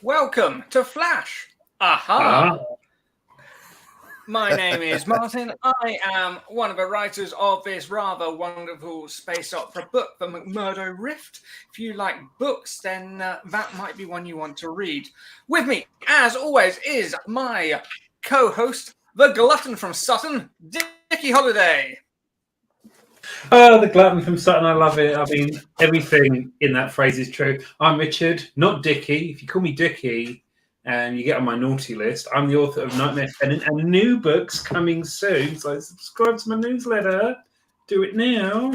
Welcome to Flash. Aha! My name is Martin. I am one of the writers of this rather wonderful space opera book, The McMurdo Rift. If you like books, then that might be one you want to read. With me, as always, is my co-host, the glutton from Sutton, Dickie Holliday. Oh, the glutton from Sutton, I love it. I mean, everything in that phrase is true. I'm Richard, not Dickie. If you call me Dickie and you get on my naughty list, I'm the author of Nightmare Pennant and new books coming soon. So subscribe to my newsletter. Do it now.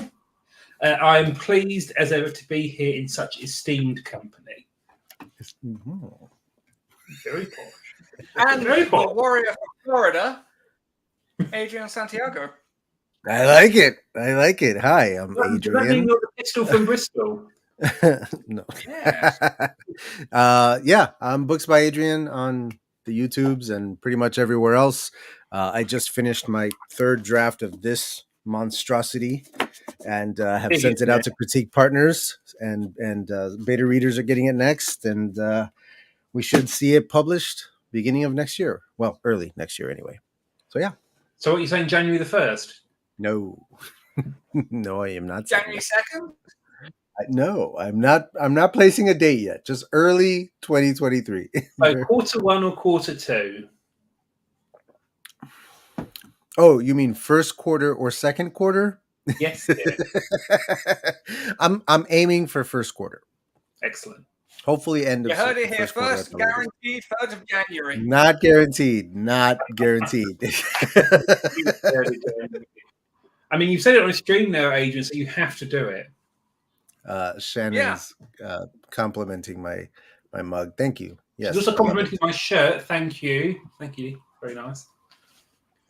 I'm pleased as ever to be here in such esteemed company. Very posh. And very posh. The warrior from Florida, Adrian Santiago. I like it. Hi, I'm Adrian. Does that mean you're the pistol from Bristol? No. Yes. I'm Books by Adrian on the YouTubes and pretty much everywhere else. I just finished my third draft of this monstrosity and have sent it out to critique partners, and beta readers are getting it next, and we should see it published beginning of next year. Well, early next year anyway. So yeah. So what are you saying, January the 1st? No, no, I am not. January 2nd? No, I'm not. I'm not placing a date yet. Just early 2023. So quarter one or quarter two? Oh, you mean first quarter or second quarter? Yes. I'm aiming for first quarter. Excellent. Hopefully end of. You heard it here first. Guaranteed 3rd of January. Not guaranteed. Not guaranteed. I mean, you've said it on a stream now, Adrian, so you have to do it. Shannon's complimenting my mug. Thank you. Yes. She's also complimenting my shirt. Thank you. Very nice.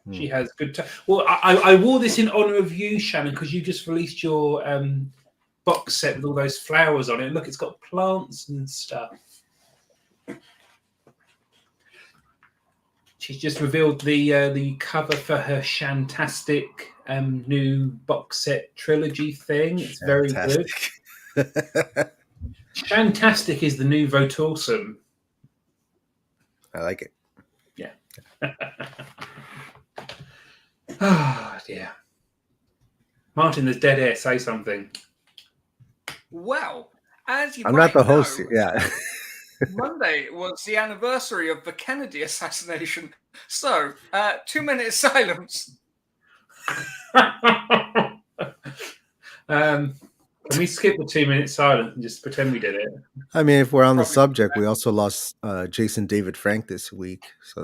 She has good. Well, I wore this in honor of you, Shannon, because you just released your box set with all those flowers on it. Look, it's got plants and stuff. She's just revealed the cover for her Shantastic new box set trilogy thing. It's very good. Shantastic is the new Votorsum. I like it. Yeah. Oh, dear. Martin, there's dead air. Say something. Well, as you I'm not the host know, here. Yeah. Monday was the anniversary of the Kennedy assassination. So, 2 minutes silence. Can we skip the 2 minute silence and just pretend we did it? I mean, if we're on the subject, we also lost Jason David Frank this week, so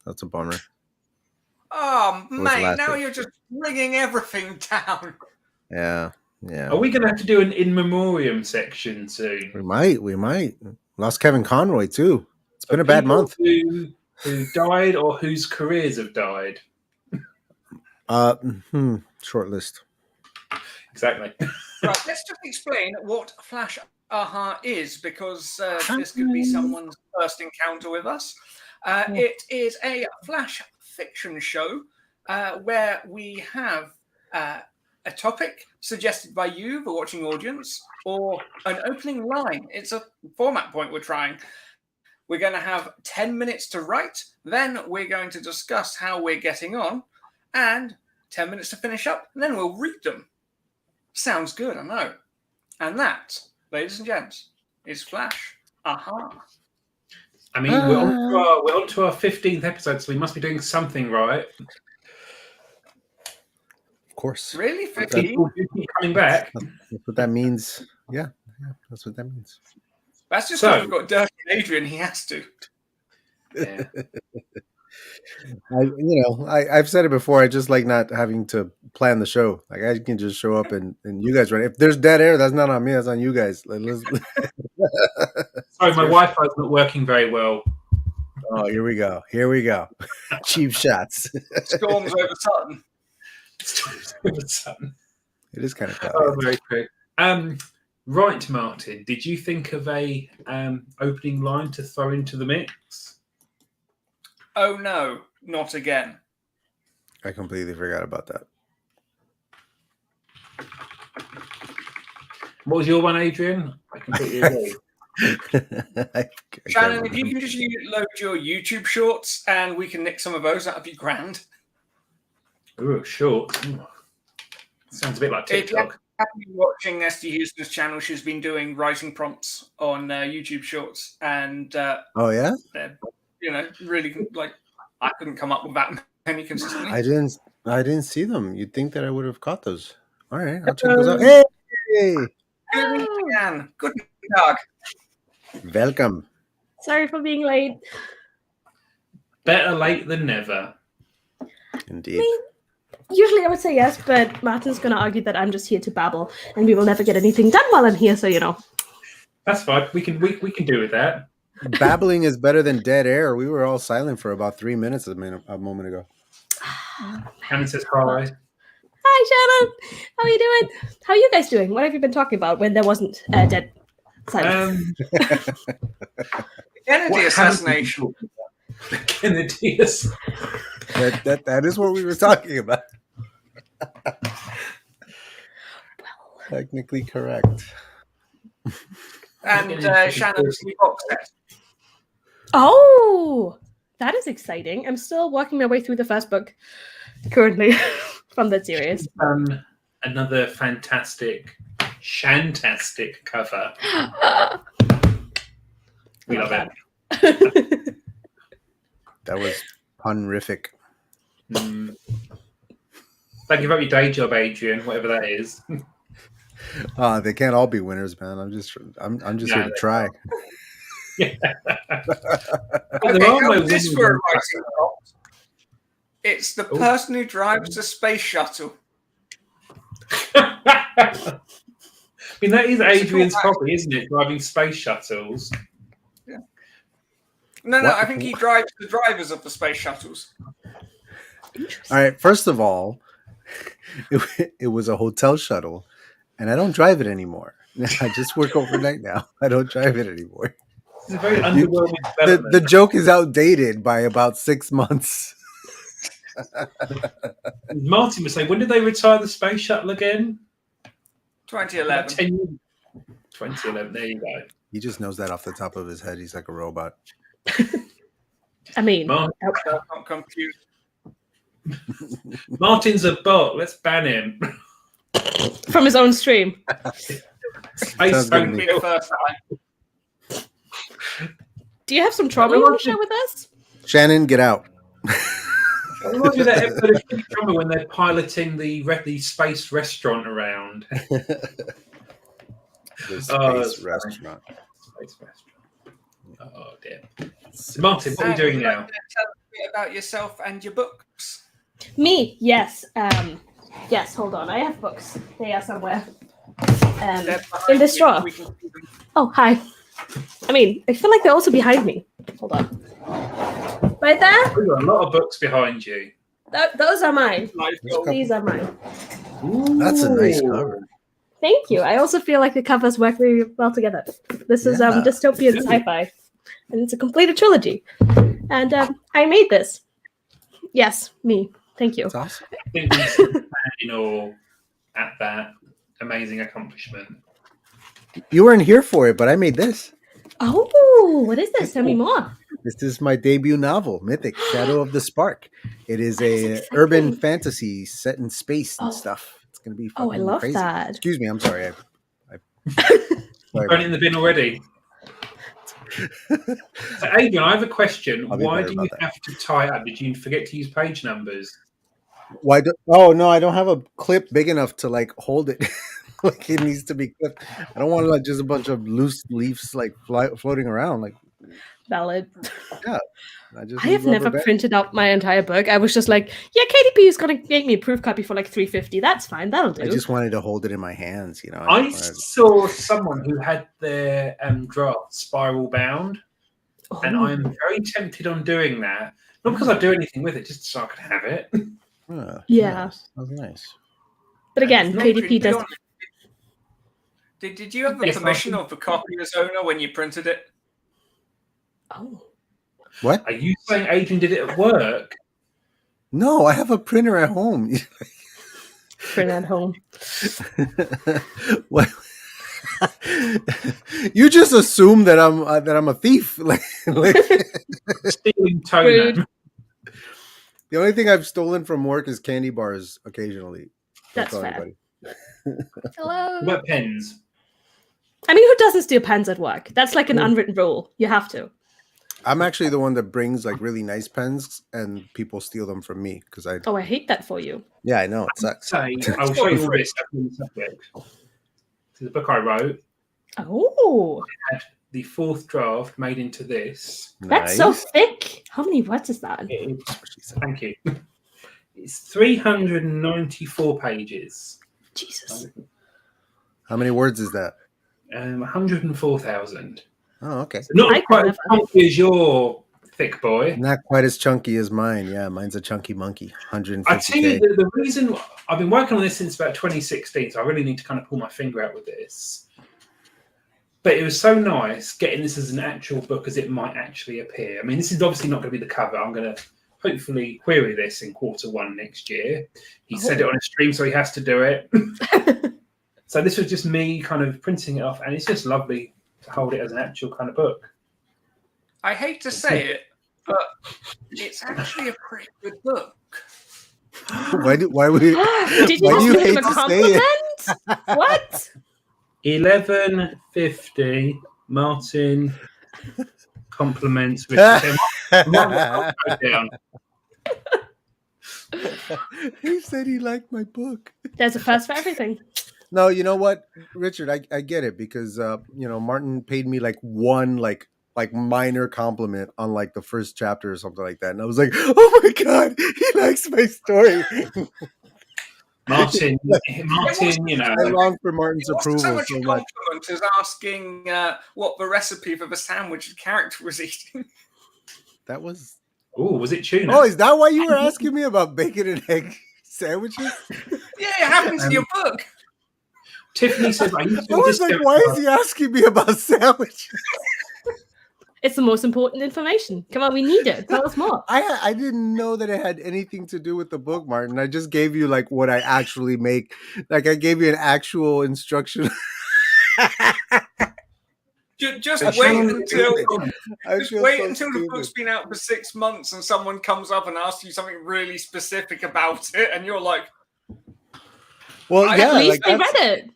that's a bummer. Oh, mate, now you're just bringing everything down. Yeah. Are we going to have to do an in memoriam section soon? We might. Lost Kevin Conroy too. It's been a bad month. Who died or whose careers have died? Short list. Exactly. Right, let's just explain what Flash Aha is, because this could be someone's first encounter with us. It is a Flash fiction show where we have a topic suggested by you, the watching audience, or an opening line. It's a format point we're trying. We're going to have 10 minutes to write. Then we're going to discuss how we're getting on, and 10 minutes to finish up, and then we'll read them. Sounds good, I know. And that, ladies and gents, is Flash Aha. I mean, we're on to our 15th episode, so we must be doing something right. Of course. Really? 15? Coming back. That's what that means. Yeah, that's what that means. That's just because we've got Dirk and Adrian. He has to. Yeah. I've said it before. I just like not having to plan the show. Like I can just show up and you guys run. If there's dead air, that's not on me. That's on you guys. Like, Sorry, my Wi-Fi is not working very well. Oh, here we go. Cheap shots. Storms over Sutton. It is kind of tough. Oh, very true. Right, Martin. Did you think of a opening line to throw into the mix? Oh no, not again. I completely forgot about that. What was your one, Adrian? I completely agree. Shannon, if you can just load your YouTube shorts and we can nick some of those, that'd be grand. Ooh, short. Sounds a bit like TikTok. If you have been watching Esty Houston's channel, she's been doing writing prompts on YouTube shorts, and oh yeah, they're really like I couldn't come up with that many consistently. I didn't see them. You'd think that I would have caught those. All right, I'll check those out. Hey, Good dog. Welcome. Sorry for being late. Better late than never. Indeed. Usually I would say yes, but Martin's going to argue that I'm just here to babble, and we will never get anything done while I'm here. So that's fine. We can do with that. Babbling is better than dead air. We were all silent for about 3 minutes a moment ago. Shannon says hi. Hi, Shannon. How are you doing? How are you guys doing? What have you been talking about when there wasn't dead silence? Kennedy assassination. The Kennedy That is what we were talking about. Technically correct. And Shannon's new box set. Oh, that is exciting. I'm still working my way through the first book currently from that series. Another fantastic, shantastic cover. We love it. That was punrific. Don't give up your day job, Adrian, whatever that is. They can't all be winners, man. I'm just here to try. Yeah. This for a writing prompt. It's the person who drives the space shuttle. I mean, that is Adrian's hobby, isn't it? Driving space shuttles. Yeah. No, I think he drives the drivers of the space shuttles. All right. First of all, it was a hotel shuttle, and I don't drive it anymore. I just work overnight now. I don't drive it anymore. It's a very underwhelming development. The joke is outdated by about 6 months. Martin was saying, when did they retire the space shuttle again? 2011. 2011, there you go. He just knows that off the top of his head. He's like a robot. I mean, I'm confused. Martin's a bot. Let's ban him. from his own stream. Space Won't be the first time. Do you have some trauma you want to share with us? Shannon, get out. I reminds me of that episode of Futurama when they're piloting the space restaurant around. The space restaurant. Space restaurant. Oh dear. So Martin, what are we doing now? Tell us a bit about yourself and your books. Me, yes. Yes, hold on. I have books. They are somewhere. In this drawer. Oh, hi. I mean, I feel like they're also behind me. Hold on. Right there? We've got a lot of books behind you. Those are mine. These are mine. Ooh, that's a nice cover. Thank you. I also feel like the covers work very well together. This is dystopian sci-fi, and it's a completed trilogy. And I made this. Yes, me. Thank you. That's awesome. I think we stand in awe at that amazing accomplishment. You weren't here for it, but I made this. Oh, what is this? Tell me more. This is my debut novel, Mythic, Shadow of the Spark. It is a urban fantasy set in space and stuff. It's going to be fucking I love crazy. that. Excuse me, I'm sorry. You've got it in the bin already. So, Adrian, I have a question. Why do you have to tie up? Did you forget to use page numbers? Why? Oh no, I don't have a clip big enough to like hold it. Like it needs to be clipped. I don't want like just a bunch of loose leaves like floating around. Like valid. Yeah. I have never printed out my entire book. I was just like, yeah, KDP is going to make me a proof copy for like $3.50. That's fine. That'll do. I just wanted to hold it in my hands, you know. I saw someone who had their draft spiral bound, and I'm very tempted on doing that. Not because I do anything with it, just so I could have it. Yeah. That was nice. But again, KDP does. Did you have the permission of the copyer's owner when you printed it? Oh. What? Are you saying Adrian did it at work? No, I have a printer at home. Print at home. What? You just assume that I'm a thief. like Stealing toner. The only thing I've stolen from work is candy bars occasionally. That's fair. Everybody. Hello. What about pens? I mean, who doesn't steal pens at work? That's like an unwritten rule. You have to. I'm actually the one that brings like really nice pens, and people steal them from me because I. Oh, I hate that for you. Yeah, I know it sucks. I'll show you all this. This is a book I wrote. Oh, I had the 4th draft made into this. that's so thick. How many words is that? Thank you. It's 394 pages. Jesus. How many words is that? 104,000. Oh, okay. So not quite as chunky as your thick boy. Not quite as chunky as mine. Yeah, mine's a chunky monkey. 150K. I tell you, the reason I've been working on this since about 2016, so I really need to kind of pull my finger out with this. But it was so nice getting this as an actual book as it might actually appear. I mean, this is obviously not going to be the cover. I'm going to hopefully query this in Q1 next year. He said it on a stream, so he has to do it. So this was just me kind of printing it off, and it's just lovely to hold it as an actual kind of book. I hate to say it, but it's actually a pretty good book. Why do you hate to say it? What? 11.50. Martin compliments with down. He said he liked my book. There's a first for everything. No, you know what, Richard, I get it because Martin paid me like one like minor compliment on like the first chapter or something like that, and I was like, oh my god, he likes my story. Martin, I long for Martin's approval so much. So a much. compliment as asking what the recipe for the sandwich the character was eating. That was. Oh, was it tuna? Oh, is that why you were asking me about bacon and egg sandwiches? Yeah, it happens in your book. Tiffany said, I was like, why is he asking me about sandwiches? It's the most important information. Come on, we need it. Tell us more. I didn't know that it had anything to do with the book, Martin. I just gave you like what I actually make. Like I gave you an actual instruction. Just wait until the book's been out for 6 months and someone comes up and asks you something really specific about it, and you're like, "Well, yeah." At least I read it.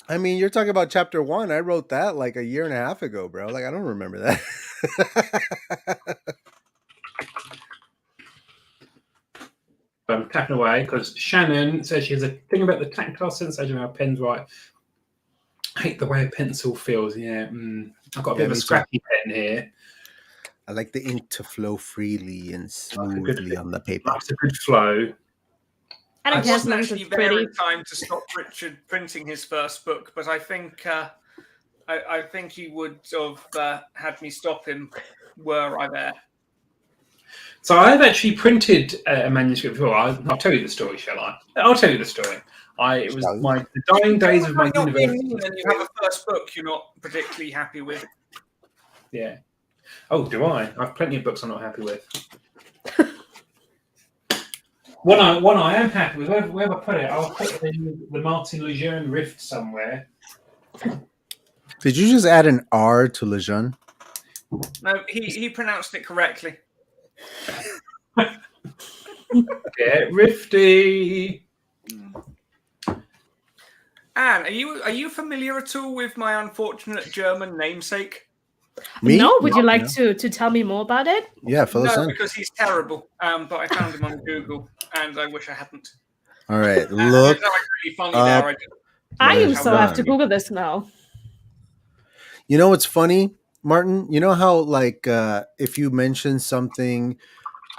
I mean, you're talking about chapter 1. I wrote that like a year and a half ago, bro. Like I don't remember that. I'm tapping away because Shannon says she has a thing about the tactile sensation of how pens write. I hate the way a pencil feels. Yeah, I've got a bit of a scrappy pen here. I like the ink to flow freely and smoothly on the paper. It's a good flow. I wasn't actually there in time to stop Richard printing his first book, but I think I think he would have had me stop him were I there. So I've actually printed a manuscript before. I'll tell you the story, shall I? I'll tell you the story. It was the dying days of my university. And you have a first book you're not particularly happy with. Yeah. Oh, do I? I've plenty of books I'm not happy with. One I am happy with. Where I put it, I'll put the Martin Lejeune Rift somewhere. Did you just add an R to Lejeune? No, he pronounced it correctly. Get rifty. Anne, are you familiar at all with my unfortunate German namesake? Me? No, would you like to tell me more about it? Yeah, fill us in. Because he's terrible. But I found him on Google, and I wish I hadn't. All right, look. Really funny there. I also have to Google this now. You know what's funny, Martin? You know how like if you mention something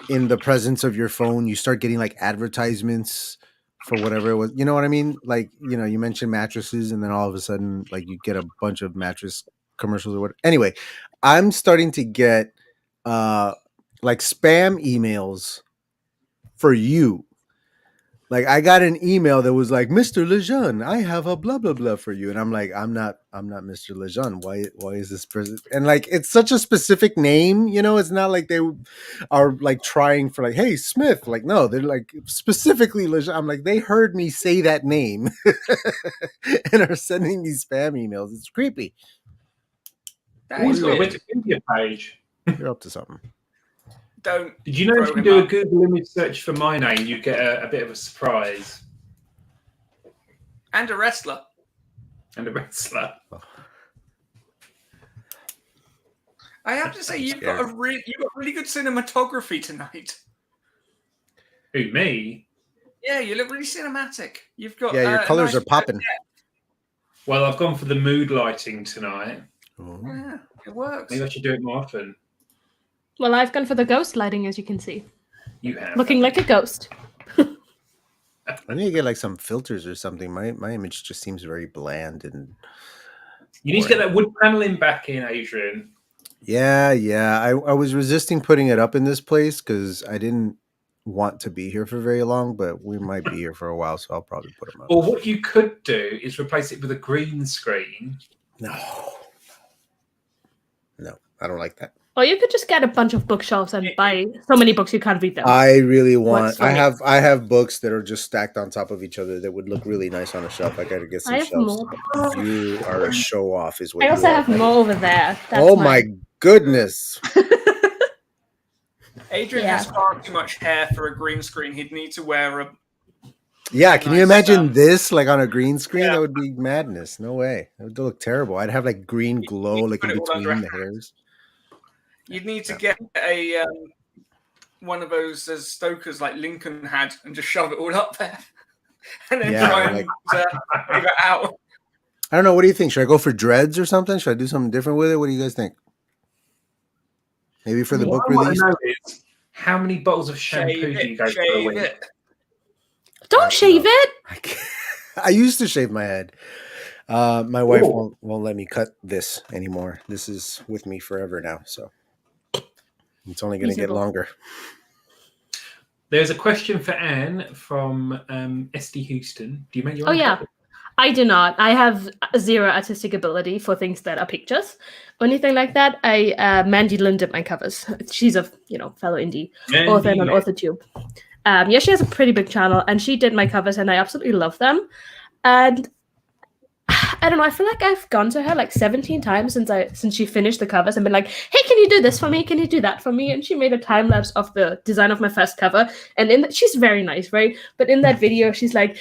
in the presence of your phone, you start getting like advertisements for whatever it was. You know what I mean? Like, you mentioned mattresses, and then all of a sudden, like you get a bunch of mattress commercials or whatever. Anyway, I'm starting to get like spam emails for you. Like I got an email that was like, Mr. Lejeune, I have a blah blah blah for you. And I'm like, I'm not Mr. Lejeune. Why is this person? And like it's such a specific name, you know, it's not like they are like trying for like, hey, Smith. Like, no, they're like specifically Lejeune. I'm like, they heard me say that name and are sending these spam emails. It's creepy. Who's got a Wikipedia page? You're up to something. Did you know if you do a Google image search for my name, you get a bit of a surprise? And a wrestler. I have to say, you've got really good cinematography tonight. Who, me? Yeah, you look really cinematic. You've got your colors are popping. Well, I've gone for the mood lighting tonight. Oh. Yeah, it works. Maybe I should do it more often. Well, I've gone for the ghost lighting, as you can see. You have. Looking like a ghost. I need to get like some filters or something. My image just seems very bland and. You need to get that wood paneling back in, Adrian. Yeah. I was resisting putting it up in this place because I didn't want to be here for very long, but we might be here for a while, so I'll probably put them up. Or what you could do is replace it with a green screen. No, I don't like that. Or you could just get a bunch of bookshelves and buy so many books you can't read them. I really want. I have books that are just stacked on top of each other that would look really nice on a shelf. I got to get some shelves. You are a show off, is what. I also have more over there. That's my goodness. Adrian has far too much hair for a green screen. He'd need to wear a. Yeah, can you imagine this like on a green screen? Yeah. That would be madness. No way. It would look terrible. I'd have like green glow like in between the hairs. You'd need to get a one of those as Stokers like Lincoln had and just shove it all up there. And then try and leave it out. I don't know. What do you think? Should I go for dreads or something? Should I do something different with it? What do you guys think? Maybe for the book release? What I know is how many bottles of shampoo do you go for a week? Don't shave it. I used to shave my head. My wife won't let me cut this anymore. This is with me forever now, so it's only going to get longer. There's a question for Anne from SD Huston. Do you make your own? Oh, yeah. I do not. I have zero artistic ability for things that are pictures or anything like that. Mandy Lynn did my covers. She's a fellow indie author on AuthorTube. Yeah, she has a pretty big channel, and she did my covers, and I absolutely love them. And I don't know. I feel like I've gone to her like 17 times since she finished the covers and been like, "Hey, can you do this for me? Can you do that for me?" And she made a time lapse of the design of my first cover. And she's very nice, right? But in that video, she's like,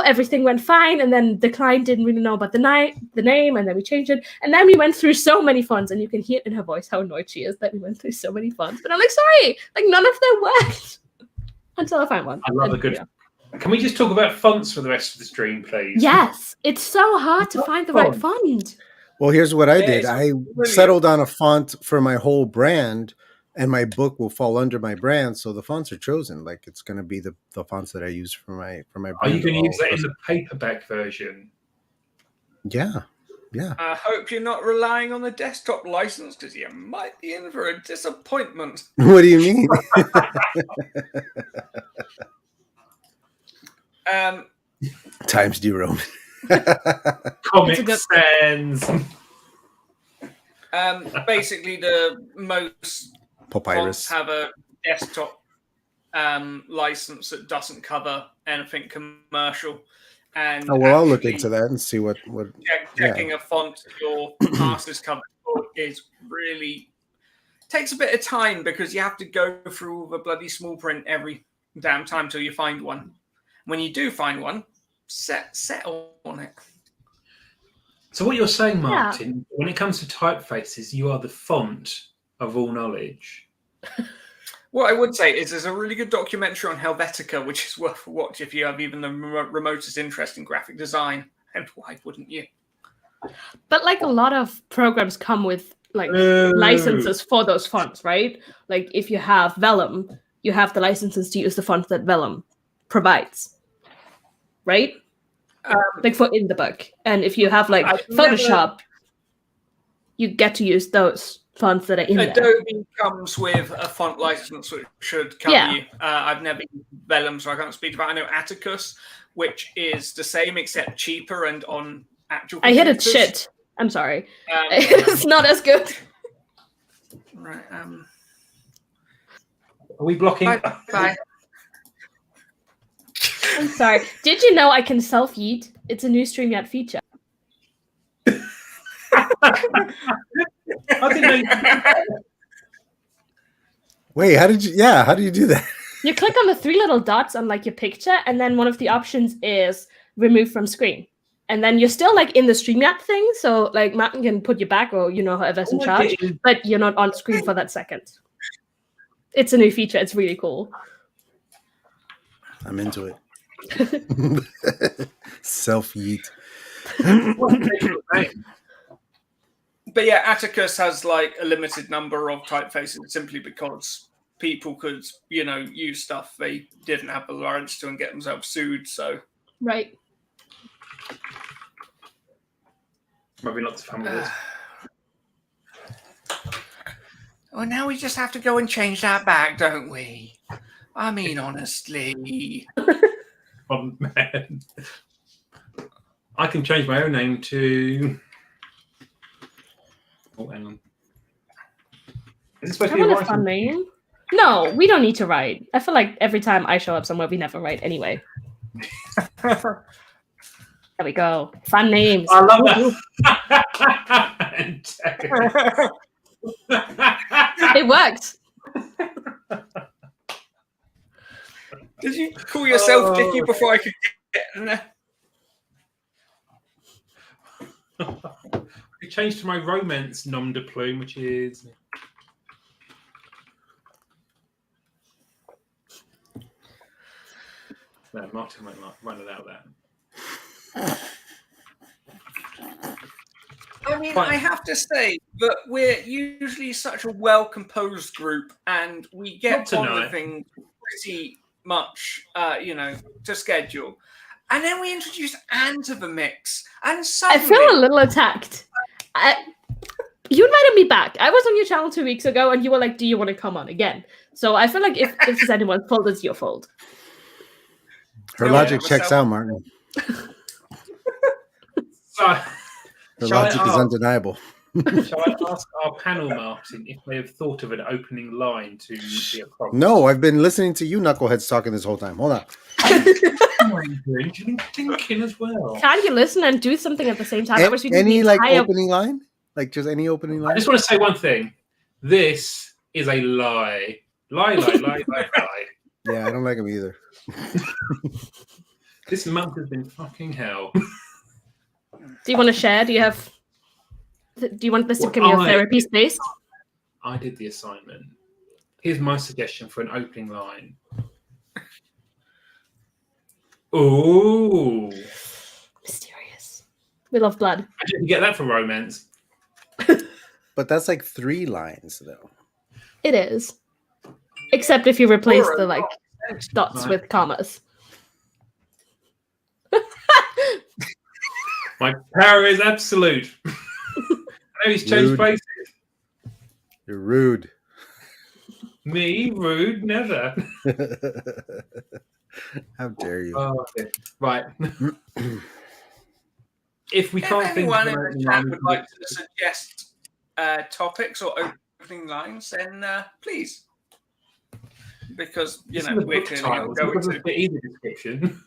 everything went fine, and then the client didn't really know about the name, and then we changed it, and then we went through so many fonts, and you can hear it in her voice how annoyed she is that we went through so many fonts. But I'm like, sorry, like none of them worked until I find one. I love a good. Yeah. Can we just talk about fonts for the rest of the stream, please? Yes, it's so hard to find the right font. Well, here's what I did. I settled on a font for my whole brand, and my book will fall under my brand. So the fonts are chosen. Like it's going to be the fonts that I use for my brand. Are you going to use that in the paperback version? Yeah. I hope you're not relying on the desktop license because you might be in for a disappointment. What do you mean? Times New Roman. Comic Sans. Basically, the most Papyrus have a desktop license that doesn't cover anything commercial. And I'll look into that and see what checking a font your master's cover for is really takes a bit of time because you have to go through all the bloody small print every damn time till you find one. When you do find one, settle on it. So what you're saying, Martin, when it comes to typefaces, you are the font of all knowledge. What I would say is there's a really good documentary on Helvetica, which is worth a watch if you have even the remotest interest in graphic design. And why wouldn't you? But like a lot of programs come with like licenses for those fonts, right? Like if you have Vellum, you have the licenses to use the font that Vellum provides. Right? Like in the book. And if you have like Photoshop, you get to use those fonts that are in there. Adobe comes with a font license which should cover you. I've never used Vellum, so I can't speak about it. I know Atticus, which is the same except cheaper and on actual computers. I hit it shit. I'm sorry. It's not as good. Right. Are we blocking? Bye. I'm sorry. Did you know I can self-yeet? It's a new StreamYard feature. I didn't know. Wait, how did you do that? You click on the 3 little dots on like your picture, and then one of the options is remove from screen. And then you're still like in the StreamYard thing, so like Martin can put you back or whoever's in charge, but you're not on screen for that second. It's a new feature. It's really cool. I'm into it. Self-yeet. But yeah, Atticus has like a limited number of typefaces simply because people could, use stuff they didn't have the rights to and get themselves sued. So right. Maybe lots of fun with this. Well, now we just have to go and change that back, don't we? I mean, honestly. Oh, man. I can change my own name to... Oh, hang on. Is it supposed to be a fun name? No, we don't need to write. I feel like every time I show up somewhere, we never write anyway. There we go. Fun names. I love that. It worked. Did you call yourself Dickie before I could get in there? I changed to my romance nom de plume, which is... No, Martin won't run it out there. I mean, I have to say that we're usually such a well-composed group, and we get on with things pretty much, to schedule. And then we introduced Anne to the mix, and suddenly... I feel a little attacked. You invited me back. I was on your channel 2 weeks ago, and you were like, do you want to come on again? So I feel like if it's anyone's fault, it's your fault. Her logic checks out, Martin. Her logic is undeniable. Shall I ask our panel, Martin, if they have thought of an opening line to be a problem? No, I've been listening to you knuckleheads talking this whole time. Hold on. You've been thinking as well. Can you listen and do something at the same time? Any opening line? Like just any opening line? I just want to say one thing. This is a lie. Lie. Yeah, I don't like him either. This month has been fucking hell. Do you want to share? Do you want this to become your therapy space? I did the assignment. Here's my suggestion for an opening line. Ooh. Mysterious. We love blood. I didn't get that for romance. But that's like 3 lines, though. It is. Except if you replace the dots with commas. My power is absolute. I know he's changed places. You're rude. Me? Rude? Never. How dare you? Oh, okay. Right. If we can't think anyone in the chat would like to suggest topics or opening lines, then please. Because, we're clearly not going to. Either description.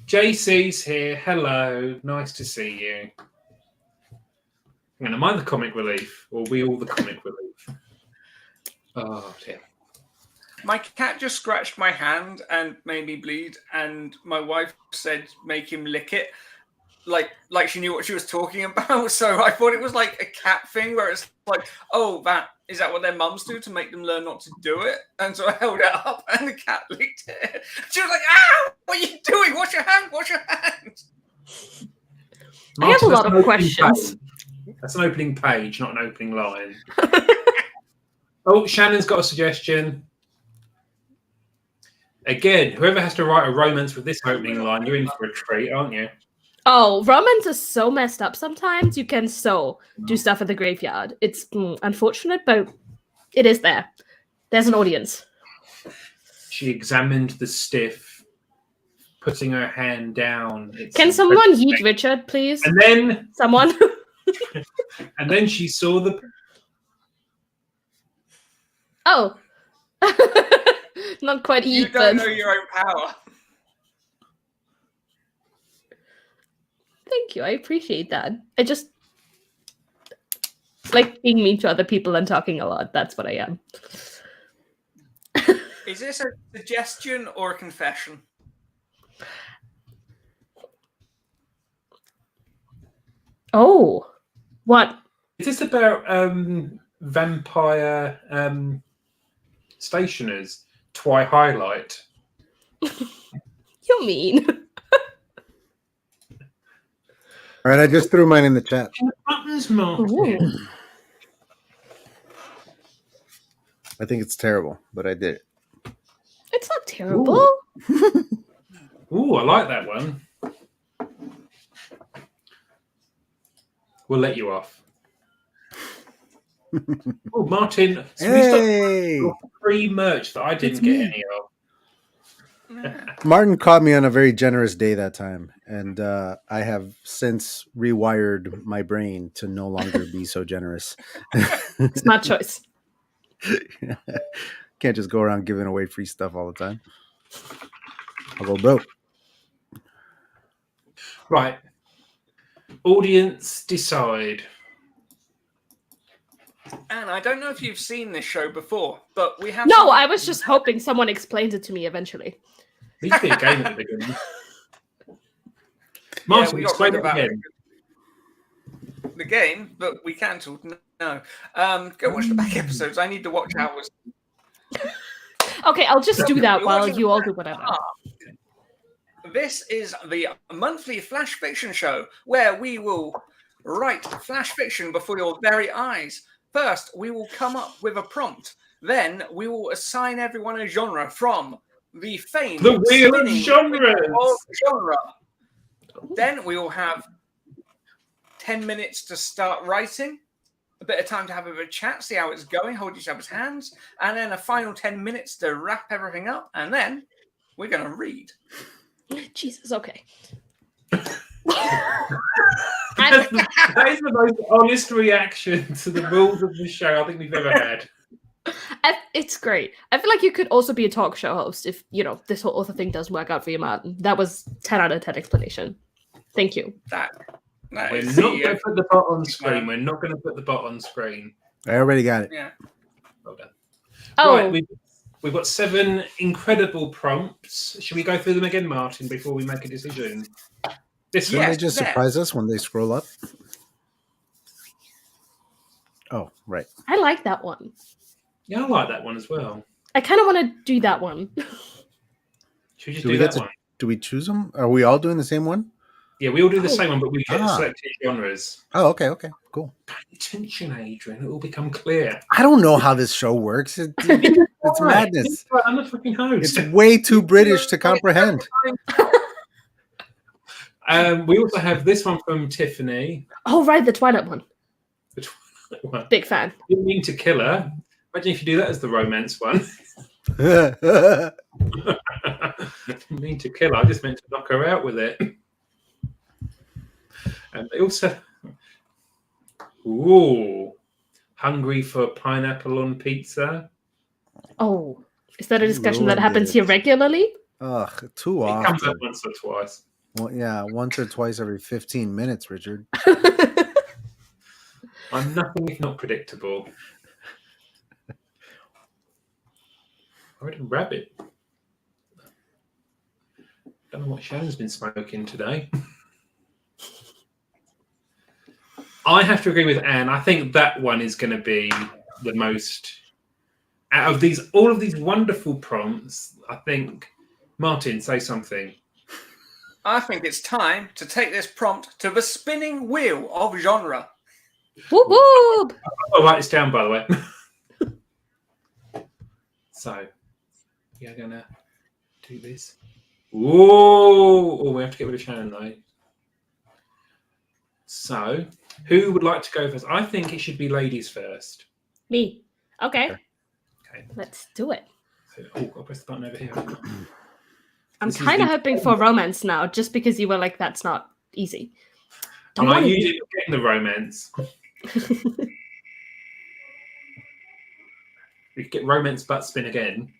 JC's here. Hello. Nice to see you. And am I the comic relief? Or are we all the comic relief? Oh, dear. My cat just scratched my hand and made me bleed, and my wife said, make him lick it. Like she knew what she was talking about. So I thought it was like a cat thing where it's like, oh, is that what their mums do to make them learn not to do it? And so I held it up and the cat licked it. She was like, ah, what are you doing? Wash your hand, wash your hand. I have a lot of questions. That's an opening page, not an opening line. Oh, Shannon's got a suggestion. Again, whoever has to write a romance with this opening line, you're in for a treat, aren't you? Oh, romance is so messed up sometimes. You can do stuff at the graveyard. It's unfortunate, but it is there. There's an audience. She examined the stiff, putting her hand down. Can someone yeet Richard, please? And then someone. And then she saw the. Oh, not quite yeet. You don't know your own power. Thank you. I appreciate that. I just like being mean to other people and talking a lot. That's what I am. Is this a suggestion or a confession? Oh, what? Is this about vampire stationers? Highlight. You mean? All right, I just threw mine in the chat. Buttons, Martin. I think it's terrible, but I did it. It's not terrible. Ooh, I like that one. We'll let you off. Oh, Martin, so Hey! free merch that I didn't get any of. Martin caught me on a very generous day that time, and I have since rewired my brain to no longer be so generous. Smart choice. Can't just go around giving away free stuff all the time. I'll go broke. Right. Audience decide. And I don't know if you've seen this show before, but we have. No, I was just hoping someone explains it to me eventually. Needs to be a game at the beginning. Martin, explain it again. The game, but we cancelled. No. Go watch the back episodes. I need to watch ours. Okay, I'll just do that while you all do whatever. This is the monthly flash fiction show where we will write flash fiction before your very eyes. First, we will come up with a prompt. Then we will assign everyone a genre from the famed The Wheel of Genres. Genre. Then we will have 10 minutes to start writing, a bit of time to have a bit of chat, see how it's going, hold each other's hands, and then a final 10 minutes to wrap everything up, and then we're going to read. Jesus, okay. That is the most honest reaction to the rules of the show I think we've ever had. It's great. I feel like you could also be a talk show host if, this whole other thing doesn't work out for you, Martin. That was 10 out of 10 explanation. Thank you. We're not going to put the bot on screen. We're not going to put the bot on screen. I already got it. Yeah. Well done. Oh. Right, we've got 7 incredible prompts. Should we go through them again, Martin, before we make a decision? Can they just surprise us when they scroll up? Oh, right. I like that one. Yeah, I like that one as well. I kind of want to do that one. Should we just do that one? Do we choose them? Are we all doing the same one? Yeah, we all do the same one, but we get selected genres. Oh, okay, cool. Pay attention, Adrian. It will become clear. I don't know how this show works. It's madness. I'm the fucking host. It's way too British to comprehend. We also have this one from Tiffany. Oh, right, the Twilight one. The Twilight one. Big fan. Didn't mean to kill her. Imagine if you do that as the romance one. Didn't mean to kill her. I just meant to knock her out with it. And they also, hungry for pineapple on pizza. Oh, is that a discussion that happens here regularly? Ugh, too often. It comes up once or twice. Well, yeah, once or twice every 15 minutes, Richard. I'm nothing if not predictable. I read a rabbit. Don't know what Shannon's been smoking today. I have to agree with Anne. I think that one is going to be the most out of all of these wonderful prompts. I think, Martin, say something. I think it's time to take this prompt to the spinning wheel of genre. Whoop whoop! I'll write this down, by the way. So, you're going to do this. Oh, we have to get rid of Shannon, though. So, who would like to go first? I think it should be ladies first. Me. Okay. Okay. Let's do it. So, I'll press the button over here. I'm This is kind of the- hoping for romance now, just because you were like, that's not easy. And I usually get the romance. We could get romance butt spin again.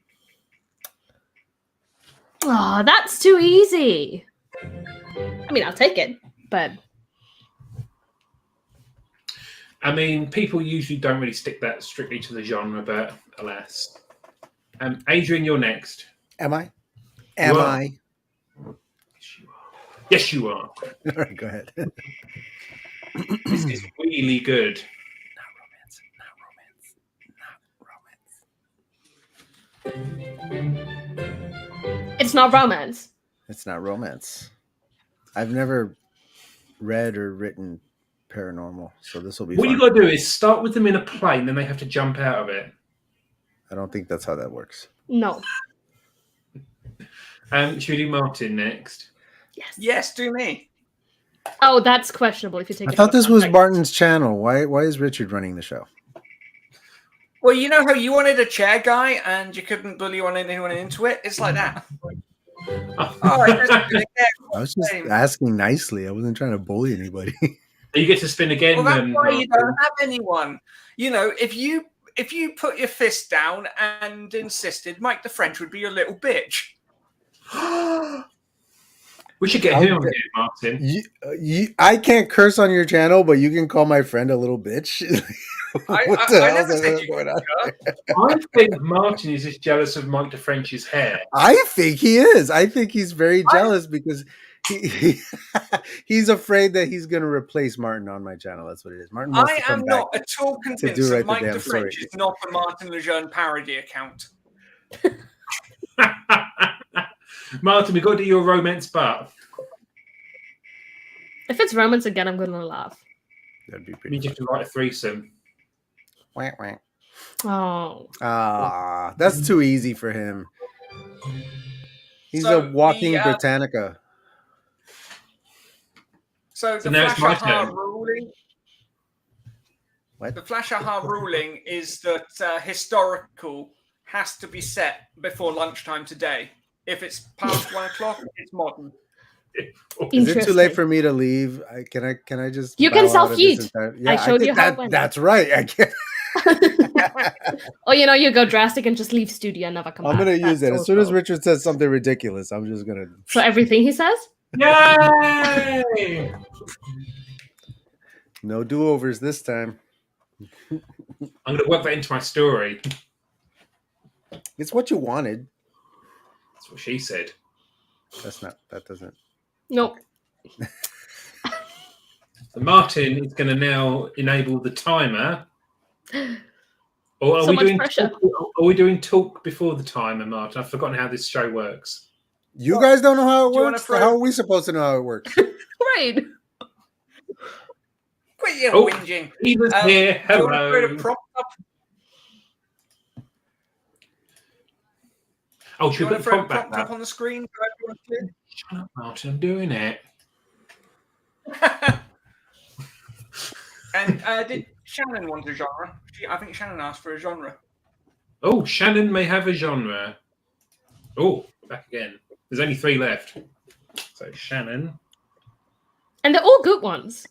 Oh, that's too easy. I mean, I'll take it, but I mean, people usually don't really stick that strictly to the genre, but alas. Adrian, you're next. Am I? You Am are. I? Yes, you are. All right, go ahead. This is really good. Not romance. it's not romance. It's not romance. I've never read or written paranormal, so this will be What fun. you got to do is start with them in a plane, then they have to jump out of it. I don't think that's how that works. No. Should we do Martin next? Yes, do me. Oh, that's questionable if you take I it. thought out. this was Barton's channel. Why is Richard running the show? Well, you know how you wanted a chair guy and you couldn't bully anyone into it? It's like that. All right, I was just asking nicely. I wasn't trying to bully anybody. You get to spin again. Well, that's then, why you Martin. don't have anyone. You know, if you put your fist down and insisted, Mike the French would be your little bitch. We should get him on here, Martin. I can't curse on your channel, but you can call my friend a little bitch. What the hell is going on? I think Martin is just jealous of Mike the French's hair. I think he is. I think he's very jealous because he's afraid that he's going to replace Martin on my channel. That's what it is. Martin wants I to come am back not at all convinced that Mike the French is not a Martin Lejeune parody account. Martin, we've got to do your romance butt. If it's romance again, I'm going to laugh. That'd be We pretty. need you to write a threesome. Oh. That's too easy for him. He's So a walking Britannica. So the now it's my Flash Aha turn. ruling. What? The Flash Aha ruling is that historical has to be set before lunchtime today. If it's past 1 o'clock, it's modern. Is it too late for me to leave? Can I just? You can bow out of this self-heat. Yeah, I showed you how that, it went. That's right. I can't. Or you go drastic and just leave studio and never come back. I'm gonna use it as soon as also- Richard says something ridiculous. I'm just gonna. So everything he says? Yay! No do-overs this time. I'm going to work that into my story. It's what you wanted. That's what she said. That doesn't. Nope. So Martin is going to now enable the timer. Or So much pressure. Are we doing talk before the timer, Martin? I've forgotten how this show works. You guys don't know how it Do you wanna works? throw- How are we supposed to know how it works? Right. Quit your Oh, whinging. He was here. Do you want to throw the Hello. prompt up? Oh, Do should you we want put to the throw the prompt back prompt up up? on the screen? So everyone can- Shut up, Martin. I'm doing it. And did Shannon want a genre? I think Shannon asked for a genre. Oh, Shannon may have a genre. Oh, back again. There's only 3 left. So Shannon, And they're all good ones.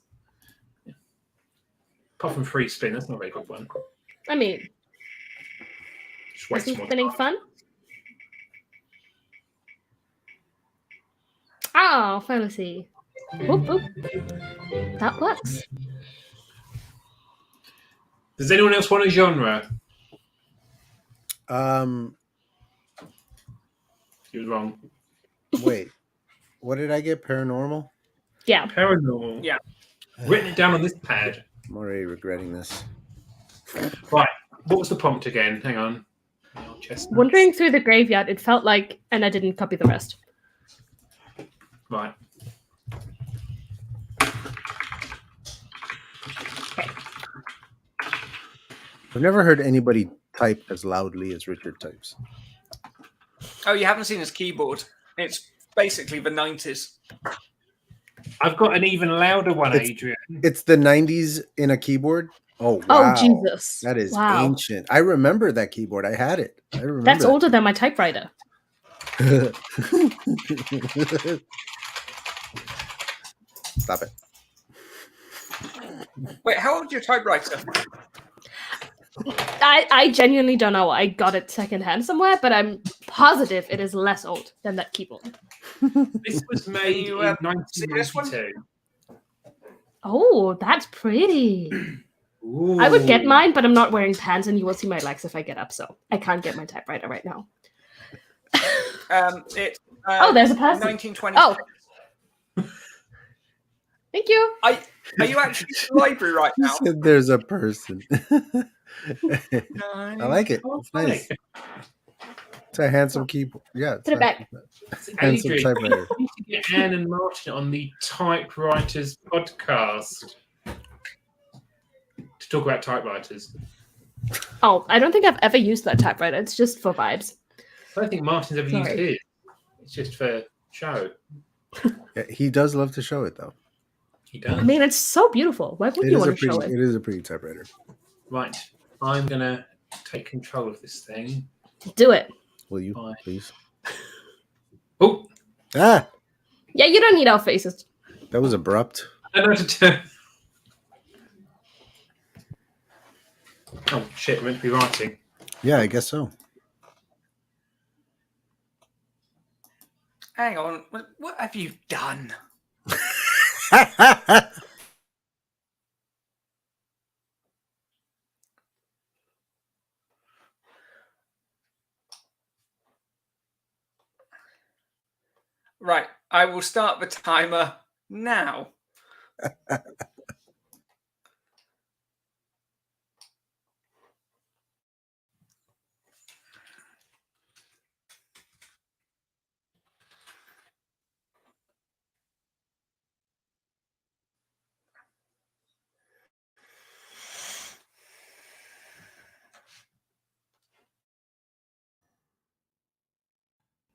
apart from free spin, that's not a very good one. I mean, Just waste isn't more spinning time. fun? Oh, fantasy. Whoop, whoop. That works. Does anyone else want a genre? He was wrong. Wait. What did I get? Paranormal? Yeah. Paranormal. Yeah. Written it down on this pad. I'm already regretting this. Right. What was the prompt again? Hang on. Oh, chestnuts. Wandering through the graveyard, it felt like, and I didn't copy the rest. Right. I've never heard anybody type as loudly as Richard types. Oh, you haven't seen his keyboard. It's basically the 90s. I've got an even louder one, It's- Adrian. It's the 90s in a keyboard. Oh Oh wow. Jesus! That is wow. ancient. I remember that keyboard. I had it. I remember That's that. older than my typewriter. Stop it. Wait, how old's your typewriter? I genuinely don't know. I got it secondhand somewhere, but I'm positive it is less old than that keyboard. This was made You, in see this one? 1992. Oh, that's pretty. I would get mine, but I'm not wearing pants, and you will see my legs if I get up. So I can't get my typewriter right now. It's Oh, there's a person. 1920. Oh, thank you. Are you actually in the library right You now? said there's a person. I like it. Oh, It's nice. It's a handsome keyboard. Yeah. It's Put it back. Handsome Adrian, typewriter. we need to get Anne and Martin on the Typewriters podcast to talk about typewriters. Oh, I don't think I've ever used that typewriter. It's just for vibes. I don't think Martin's ever used Sorry. his. It's just for show. Yeah, he does love to show it though. He does. I mean, it's so beautiful. Why would you want to show it? It is a pretty typewriter. Right. I'm going to take control of this thing. Do it. Will you, Bye. please? Oh, Ah, Yeah, you don't need our faces. that was abrupt. I don't know what to do. Oh, shit. I'm meant to be writing. Yeah, I guess so. Hang on. What have you done? Right. I will start the timer now.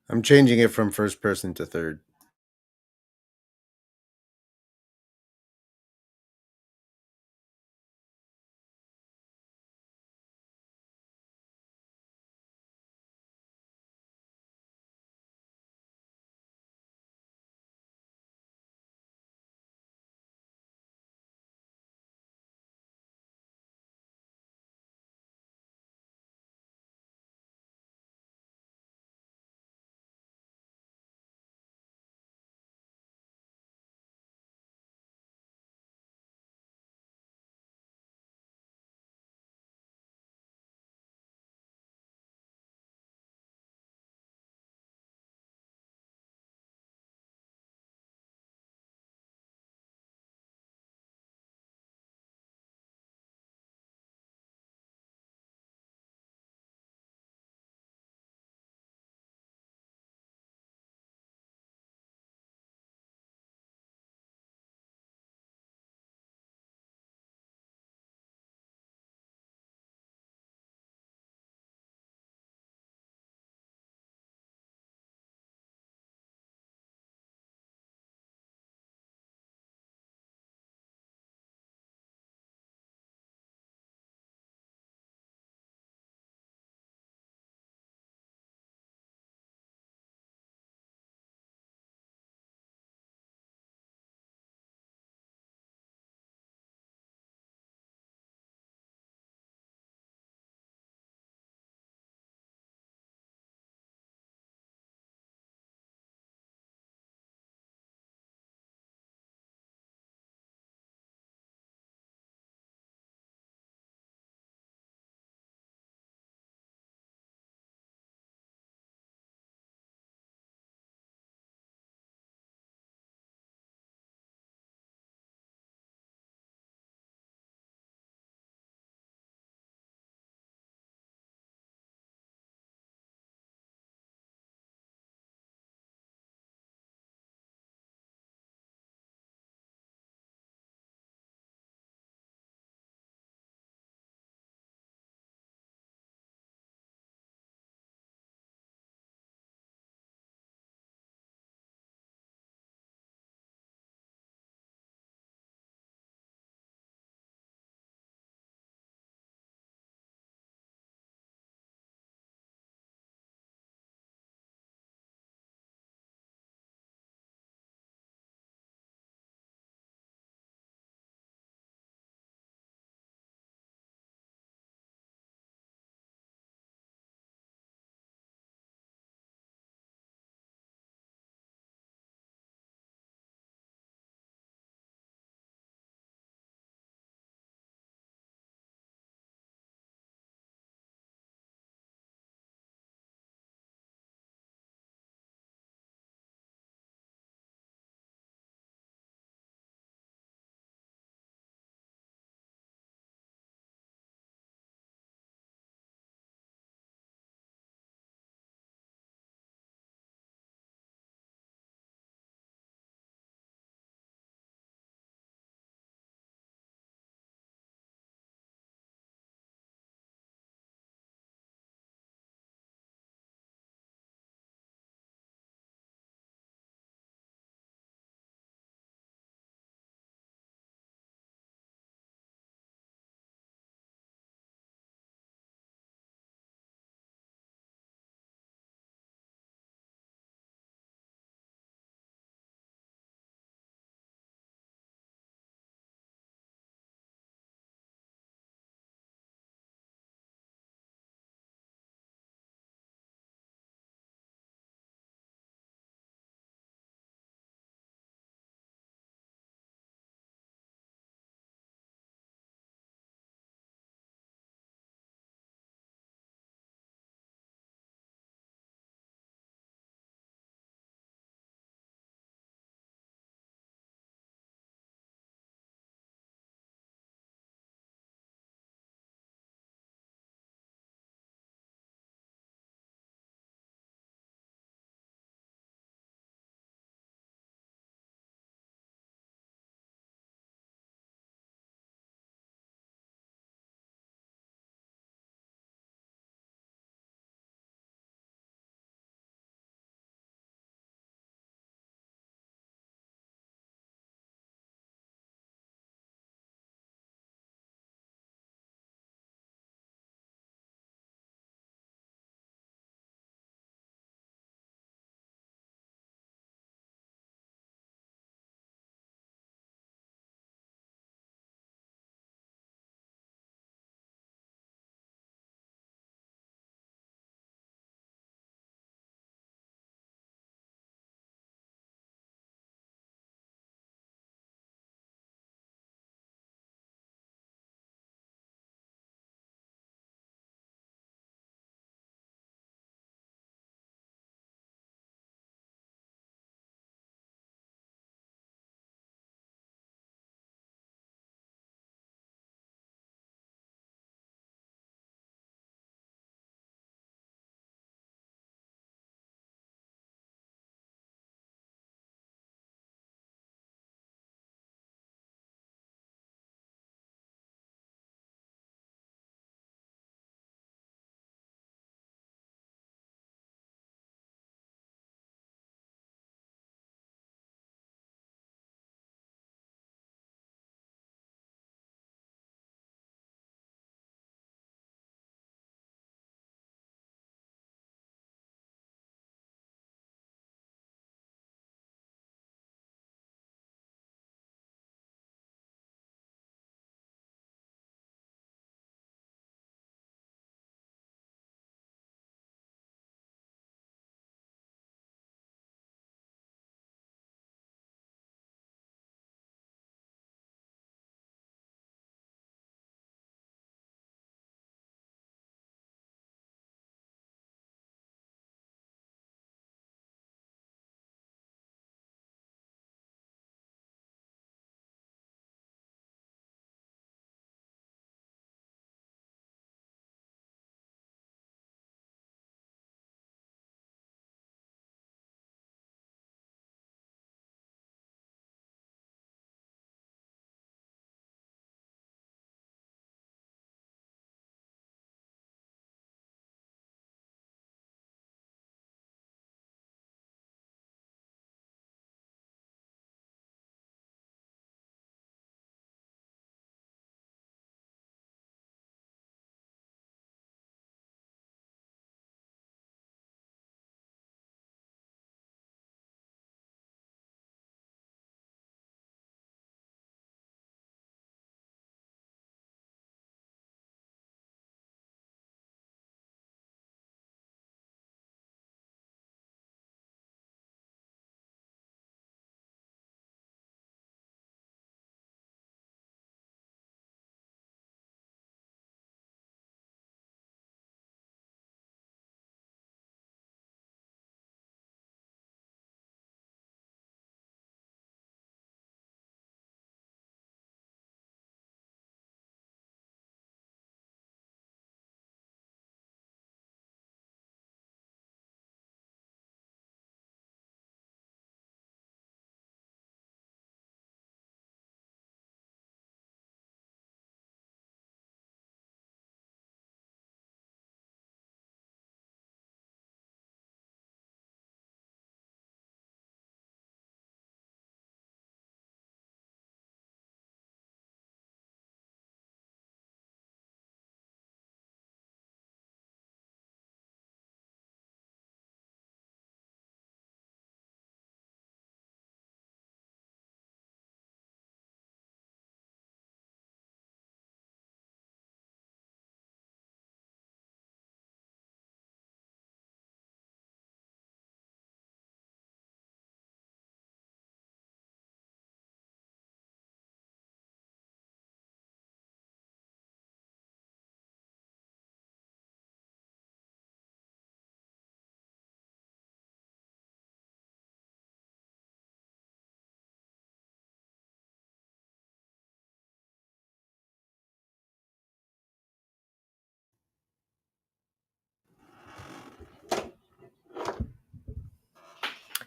I'm changing it from first person to third.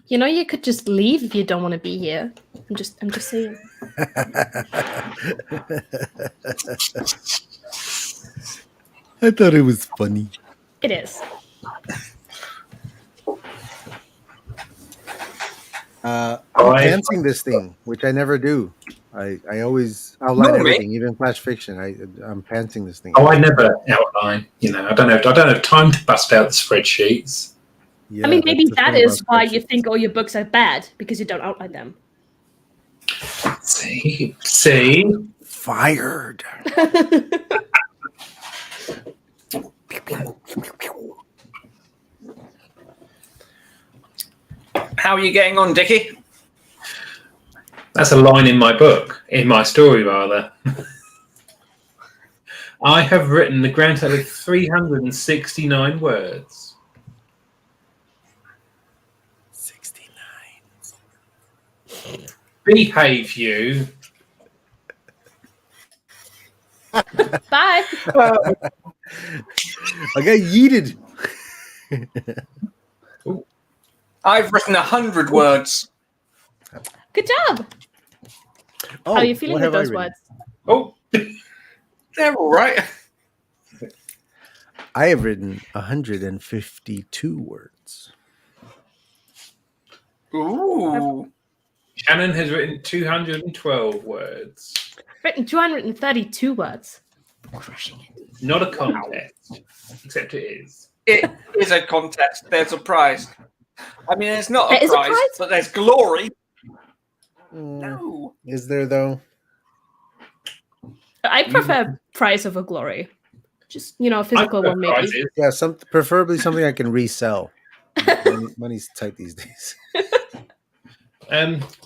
You know, you could just leave if you don't want to be here. I'm just saying. I thought it was funny. It is. I'm pantsing this thing, which I never do. I always outline everything, even flash fiction. I'm pantsing this thing. Oh, I never outline. You know, I don't have time to bust out the spreadsheets. Yeah, I mean, maybe that is why you think all your books are bad, because you don't outline them. See, fired. How are you getting on, Dickie? That's a line in my book, in my story rather. I have written the grand total of 369 words. 69. Behave, you. Bye. I got yeeted. I've written 100 words. Good job. Oh, how are you feeling with those words? Oh, they're all right. I have written 152 words. Ooh. Shannon has written 212 words. Written 232 words. Crushing it. Not a contest, except it is. It is a contest. There's a prize. I mean, it's not a prize, but there's glory. No. Is there, though? I prefer prize over glory. Just, you know, a physical one, maybe. Prizes. Yeah, preferably something I can resell. Money's tight these days.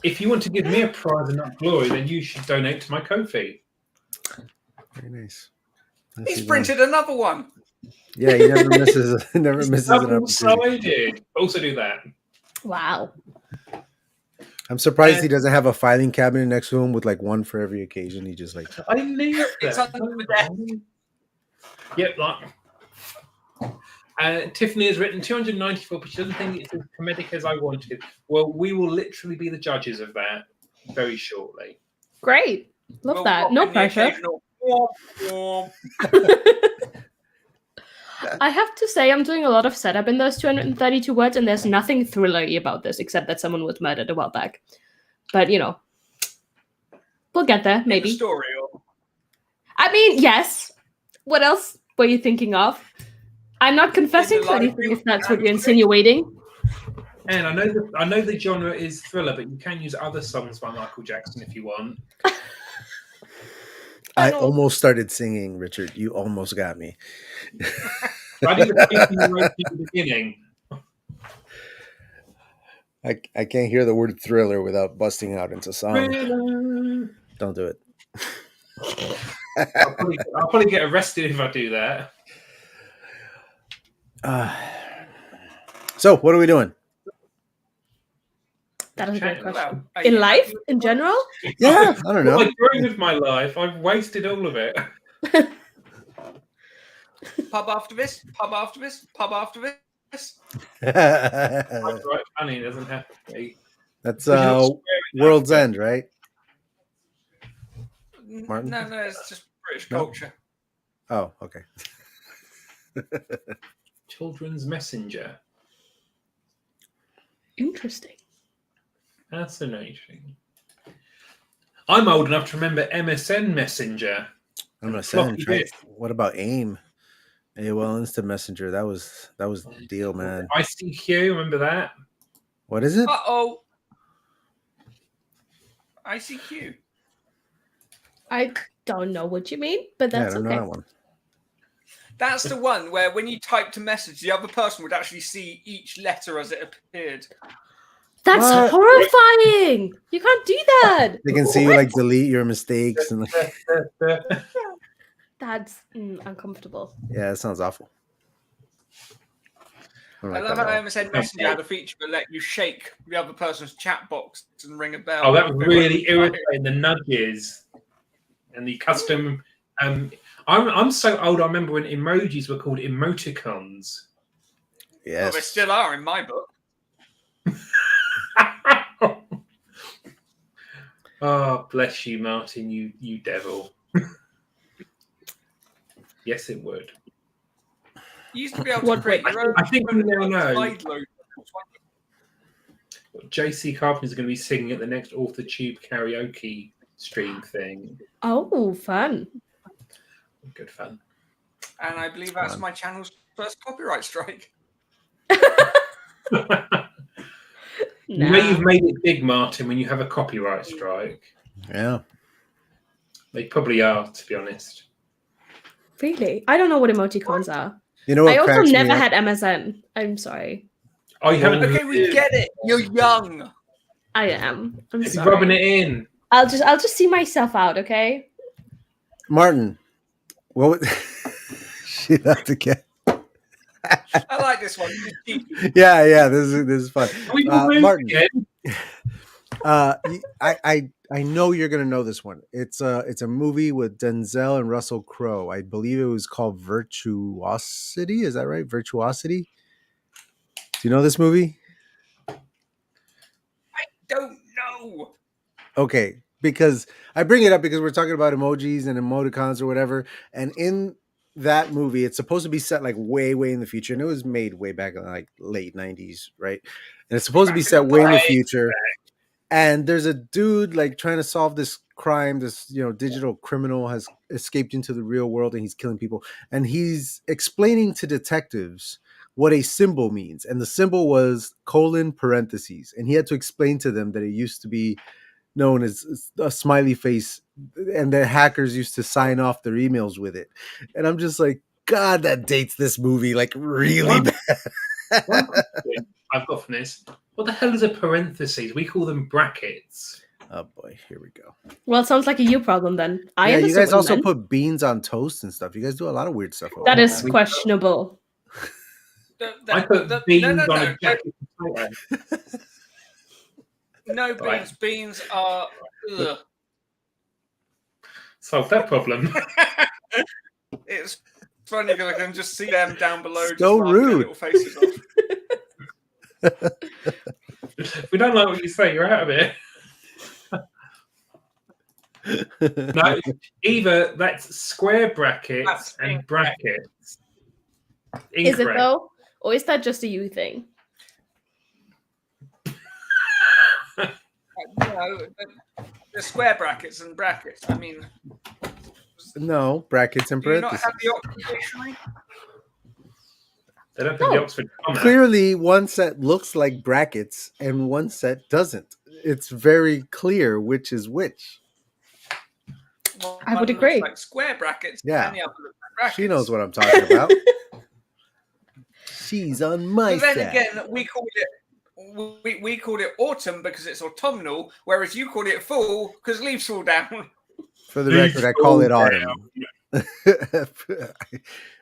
If you want to give me a prize and not glory, then you should donate to my Ko-fi. Very nice. He's printed another one. Yeah, he never misses. Never misses an opportunity. Double-sided. Also do that. Wow. I'm surprised he doesn't have a filing cabinet next to him with like one for every occasion. He just like. I knew that. It's under the desk. Yep, like. Tiffany has written 294, but she doesn't think it's as comedic as I wanted. Well, we will literally be the judges of that very shortly. Great. Love that. No pressure. I have to say, I'm doing a lot of setup in those 232 words, and there's nothing thriller-y about this except that someone was murdered a while back. But, you know, we'll get there, maybe. Story. I mean, yes. What else were you thinking of? I'm not confessing to anything if that's what you're insinuating. And I know the genre is thriller, but you can use other songs by Michael Jackson if you want. I almost started singing, Richard. You almost got me. I didn't think you were at the beginning. I can't hear the word thriller without busting out into song. Thriller. Don't do it. I'll probably get arrested if I do that. So, what are we doing? That is a great question. In life, in general? Yeah, I don't know. What am I doing with my life? I've wasted all of it. Pub after this, pub after this, pub after this. That's right, funny, it doesn't have to be. That's World's End, right? Martin? No, it's just British culture. Oh, okay. Children's Messenger. Interesting. Fascinating. I'm old enough to remember MSN Messenger. MSN. What about AIM? AOL Instant Messenger. That was the deal, man. ICQ, remember that? What is it? Uh-oh. ICQ. I don't know what you mean, but that's I don't okay. know that one. That's the one where when you typed a message, the other person would actually see each letter as it appeared. That's horrifying. You can't do that. They can see you like delete your mistakes and That's uncomfortable. yeah, that sounds awful. I love how MSN Messenger had a feature that let you shake the other person's chat box and ring a bell. Oh, that was really irritating. The nudges and the custom. I'm so old. I remember when emojis were called emoticons. Yes, Well, they still are in my book. Oh, bless you, Martin, you devil. Yes, it would. You used to be able to create your own. I think we now know. Slide load. JC Carpenter's going to be singing at the next Author Tube karaoke stream thing. Oh, fun. Good fun. And I believe that's my channel's first copyright strike. You know you've made it big, Martin, when you have a copyright strike. Yeah. They probably are, to be honest. Really? I don't know what emoticons are. You know what? I also never had MSN. I'm sorry. Oh, you haven't? Okay, we get it. You're young. I am. I'm It's sorry. rubbing it in. I'll just see myself out, okay? Martin, what would she left again? I like this one. Yeah, this is fun. Martin, I know you're gonna know this one. It's a movie with Denzel and Russell Crowe. I believe it was called Virtuosity. Is that right? Virtuosity. Do you know this movie? I don't know. Okay, because I bring it up because we're talking about emojis and emoticons or whatever, and in that movie, it's supposed to be set like way in the future, and it was made way back in like late 90s, right? And it's supposed to be set way in the future. And there's a dude like trying to solve this crime. This digital criminal has escaped into the real world and he's killing people. And he's explaining to detectives what a symbol means. And the symbol was :parentheses. And he had to explain to them that it used to be known as a smiley face, and the hackers used to sign off their emails with it. And I'm just like, God, that dates this movie like really bad. I've got from this. What the hell is a parentheses? We call them brackets. Oh boy, here we go. Well, it sounds like a you problem then. You guys also put beans on toast and stuff. You guys do a lot of weird stuff. That is questionable. I put beans on a jacket. No beans. Right. Beans are. Ugh. Solve that problem. It's funny because I can just see them down below. So rude. Little faces off. If we don't like what you say, you're out of it. No, either that's square brackets and brackets. Incorrect. Is it though? Or is that just a you thing? No, the square brackets and brackets. I mean, no brackets and parentheses. Do you not have the Oxford Dictionary? They don't have the Oxford Comma. Clearly, one set looks like brackets and one set doesn't. It's very clear which is which. Well, I would agree. Like square brackets. Yeah, and the other brackets. She knows what I'm talking about. She's on my side. But then again, we called it autumn because it's autumnal, whereas you called it fall because leaves fall down. For the record, I call it autumn.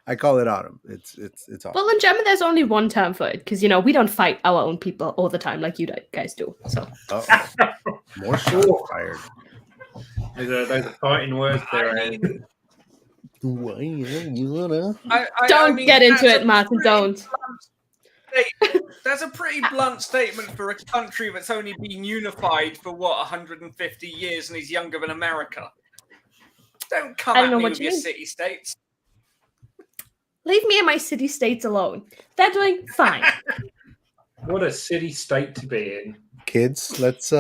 I call it autumn. It's autumn. Well, in German, there's only one term for it because we don't fight our own people all the time like you guys do. So more shots fired. Those are fighting words there. Don't get into it, Martin. Don't. That's a pretty blunt statement for a country that's only been unified for 150 years and is younger than America. Don't come at me with your city-states. Leave me and my city-states alone. They're doing fine. What a city-state to be in. Kids, let's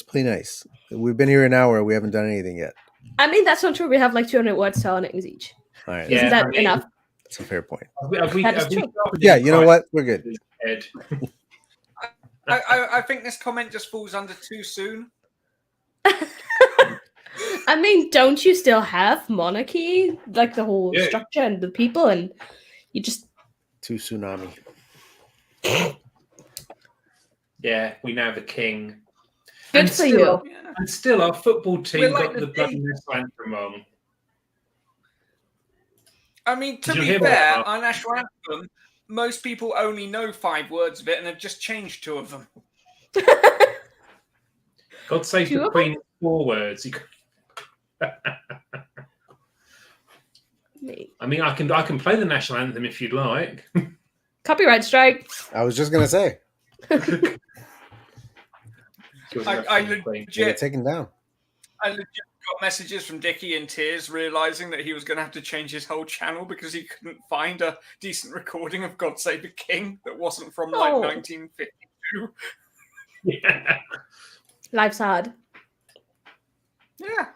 play nice. We've been here an hour. We haven't done anything yet. I mean, that's not true. We have like 200 words telling things each. All right. Isn't that enough? That's a fair point. Yeah, you know what? We're good. I think this comment just falls under too soon. I mean, don't you still have monarchy? Like the whole structure and the people, and you just... Too tsunami. Yeah, we now have a king. Good for you. And still, our football team got the bloody national anthem wrong. I mean, to be fair, our national anthem, most people only know 5 words of it and have just changed 2 of them. God save the Queen, 4 words. I mean, I can play the national anthem if you'd like. Copyright strike. I was just gonna say. I legit get it taken down. I legit got messages from Dickie in tears, realizing that he was going to have to change his whole channel because he couldn't find a decent recording of God Save the King that wasn't from like 1952. Yeah. Life's hard. Yeah.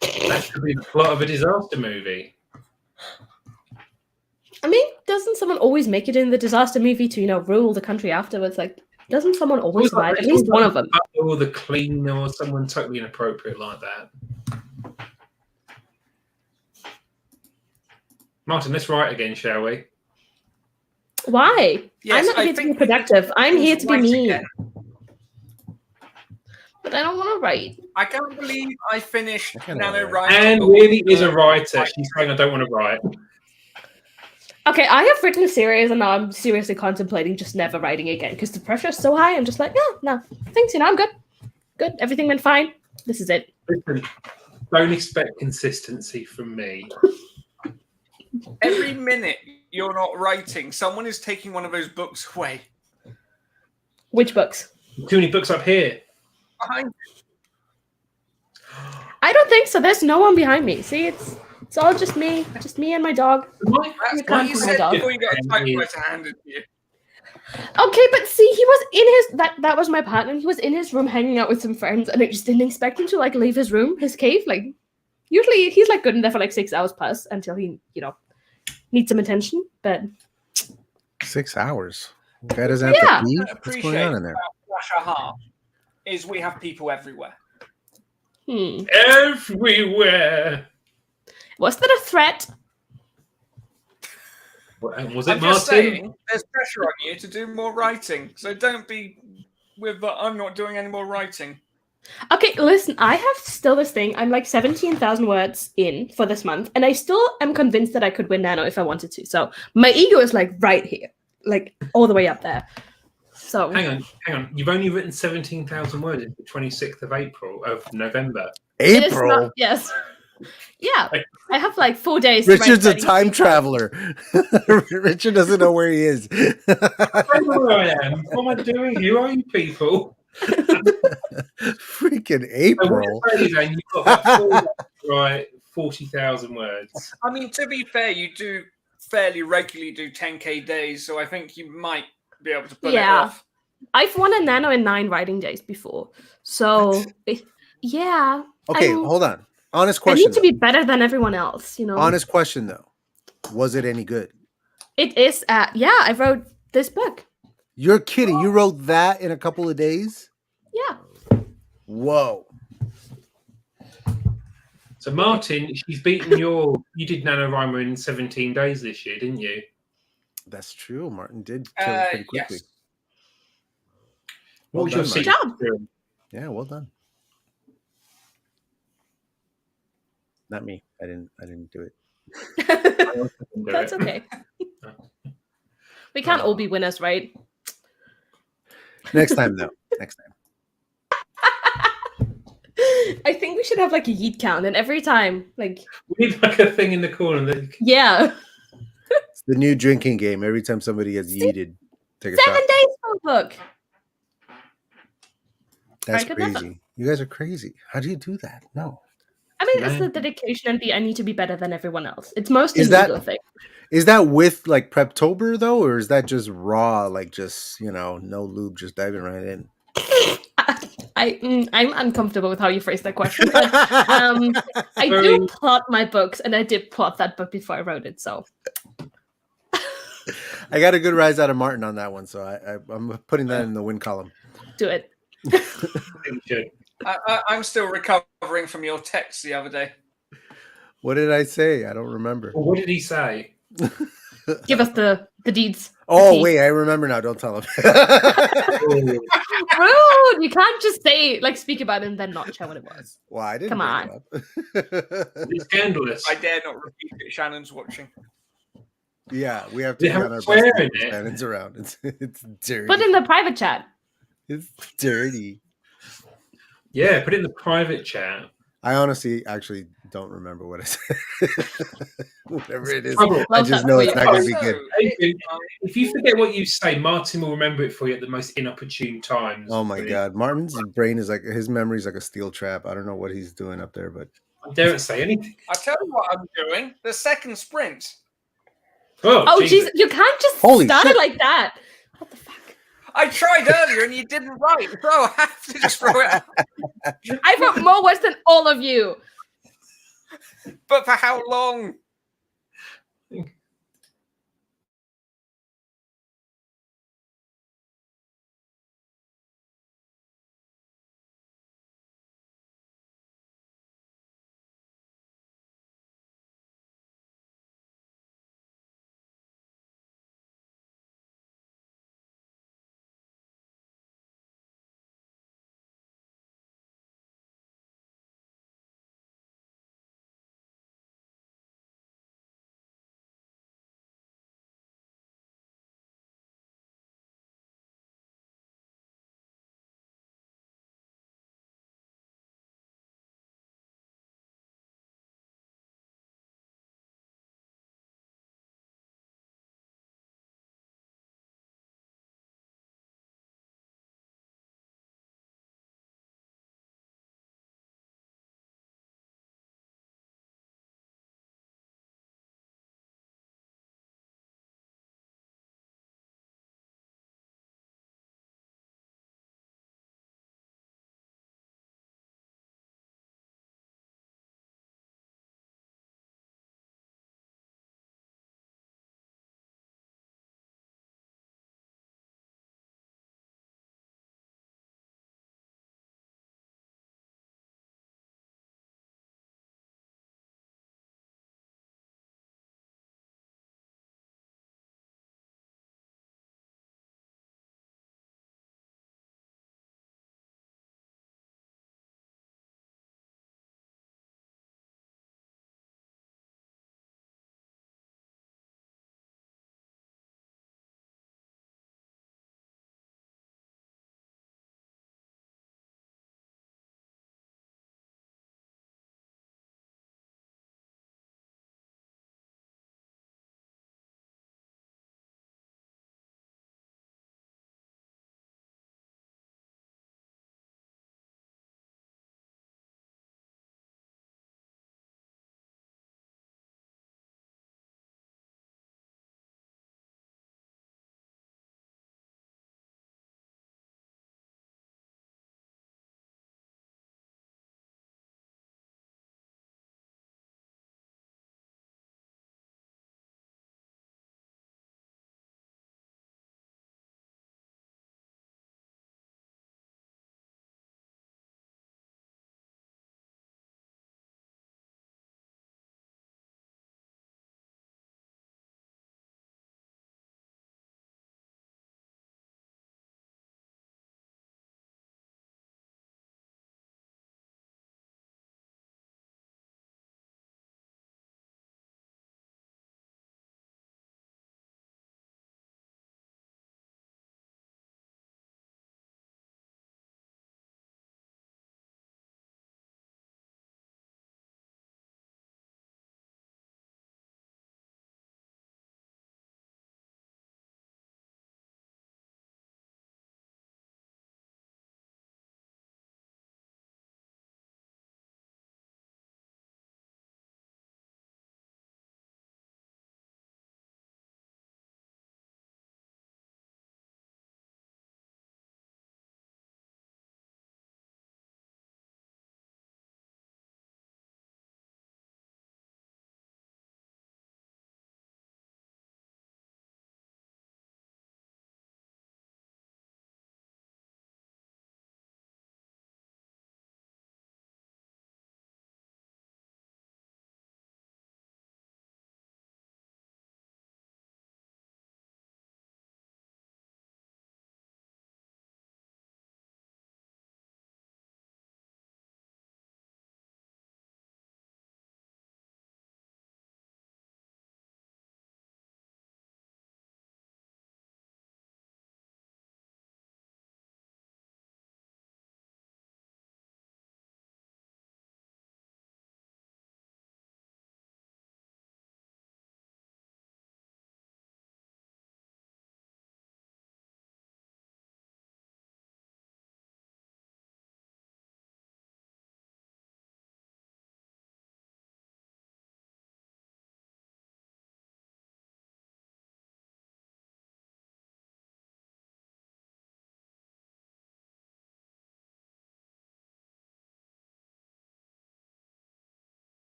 That could be the plot of a disaster movie. I mean, doesn't someone always make it in the disaster movie to, rule the country afterwards? Like, doesn't someone always survive? At least one of them. Or the cleaner or someone totally inappropriate like that. Martin, let's write again, shall we? Why? Yes, I'm not here to be productive. I'm here to be me. Again. But I don't want to write. I can't believe I finished NaNoWriMo. And really is a writer. She's saying I don't want to write. Okay, I have written a series and now I'm seriously contemplating just never writing again because the pressure is so high. I'm just like, no, thanks, I'm good. Good, everything went fine. This is it. Listen, don't expect consistency from me. Every minute you're not writing, someone is taking one of those books away. Which books? Too many books up here. Behind you. I don't think so. There's no one behind me. See, it's all just me and my dog. That's what you said before you got a typewriter handed to you. Okay, but see, he was in his that was my partner. He was in his room hanging out with some friends, and I just didn't expect him to like leave his room, his cave. Like, usually he's like good in there for like 6 hours plus until he, needs some attention. But 6 hours. Guy doesn't have to pee. What's going on in there? Flash Aha is we have people everywhere. Everywhere. Was that a threat? Was it I'm Martin? just saying, there's pressure on you to do more writing, so don't be with I'm not doing any more writing. Okay, listen, I have still this thing. I'm like 17,000 words in for this month, and I still am convinced that I could win Nano if I wanted to. So my ego is like right here, like all the way up there. So hang on. You've only written 17,000 words on the 26th of November. April? Yes. Yeah, I have like 4 days. Richard's a time traveler. Richard doesn't know where he is. I don't know where I am. What am I doing? Who are you people? Freaking April. You've got about 40,000 words. I mean, to be fair, you do fairly regularly do 10K days, so I think you might be able to pull it off. I've won a Nano in 9 writing days before. So, yeah. Okay, hold on. Honest question. I need to be better than everyone else, Honest question, though. Was it any good? It is. I wrote this book. You're kidding. You wrote that in a couple of days? Yeah. Whoa. So, Martin, she's beaten you did NaNoWriMo in 17 days this year, didn't you? That's true. Martin did kill it pretty quickly. Yes. What was your secret? Yeah, well done. Not me. I didn't do it. That's okay. We can't all be winners, right? Next time, though. Next time. I think we should have like a yeet count, and every time, like we need like a thing in the corner. Yeah. It's the new drinking game. Every time somebody gets yeeted, take a 7 shot. days for a book. That's crazy. You guys are crazy. How do you do that? No. I mean, it's the dedication and the I need to be better than everyone else. It's mostly the thing. Is that with like Preptober though, or is that just raw, like just no lube, just diving right in? I'm uncomfortable with how you phrase that question. But, I do plot my books, and I did plot that book before I wrote it. So I got a good rise out of Martin on that one, so I'm putting that in the win column. Do it. I'm still recovering from your text the other day. What did I say? I don't remember. What did he say? Give us the deeds. Oh, wait, I remember now. Don't tell him. Rude. You can't just say, speak about it and then not share what it was. Well, I didn't. Come on. It's scandalous. I dare not repeat it. Shannon's watching. Yeah, we have to be on our best. Shannon's around. It's dirty. Put in the private chat. It's dirty. Yeah, put it in the private chat. I honestly actually don't remember what I said. Whatever it is, Trouble. I just know it's not going to be good. Adrian, if you forget what you say, Martin will remember it for you at the most inopportune times. Oh my God, Martin's brain is like his memory is like a steel trap. I don't know what he's doing up there, but I daren't say anything. I tell you what I'm doing. The second sprint. Oh, Jesus. You can't just start it like that. What the fuck? I tried earlier and you didn't write, so I have to just throw it out. I wrote more words than all of you. But for how long?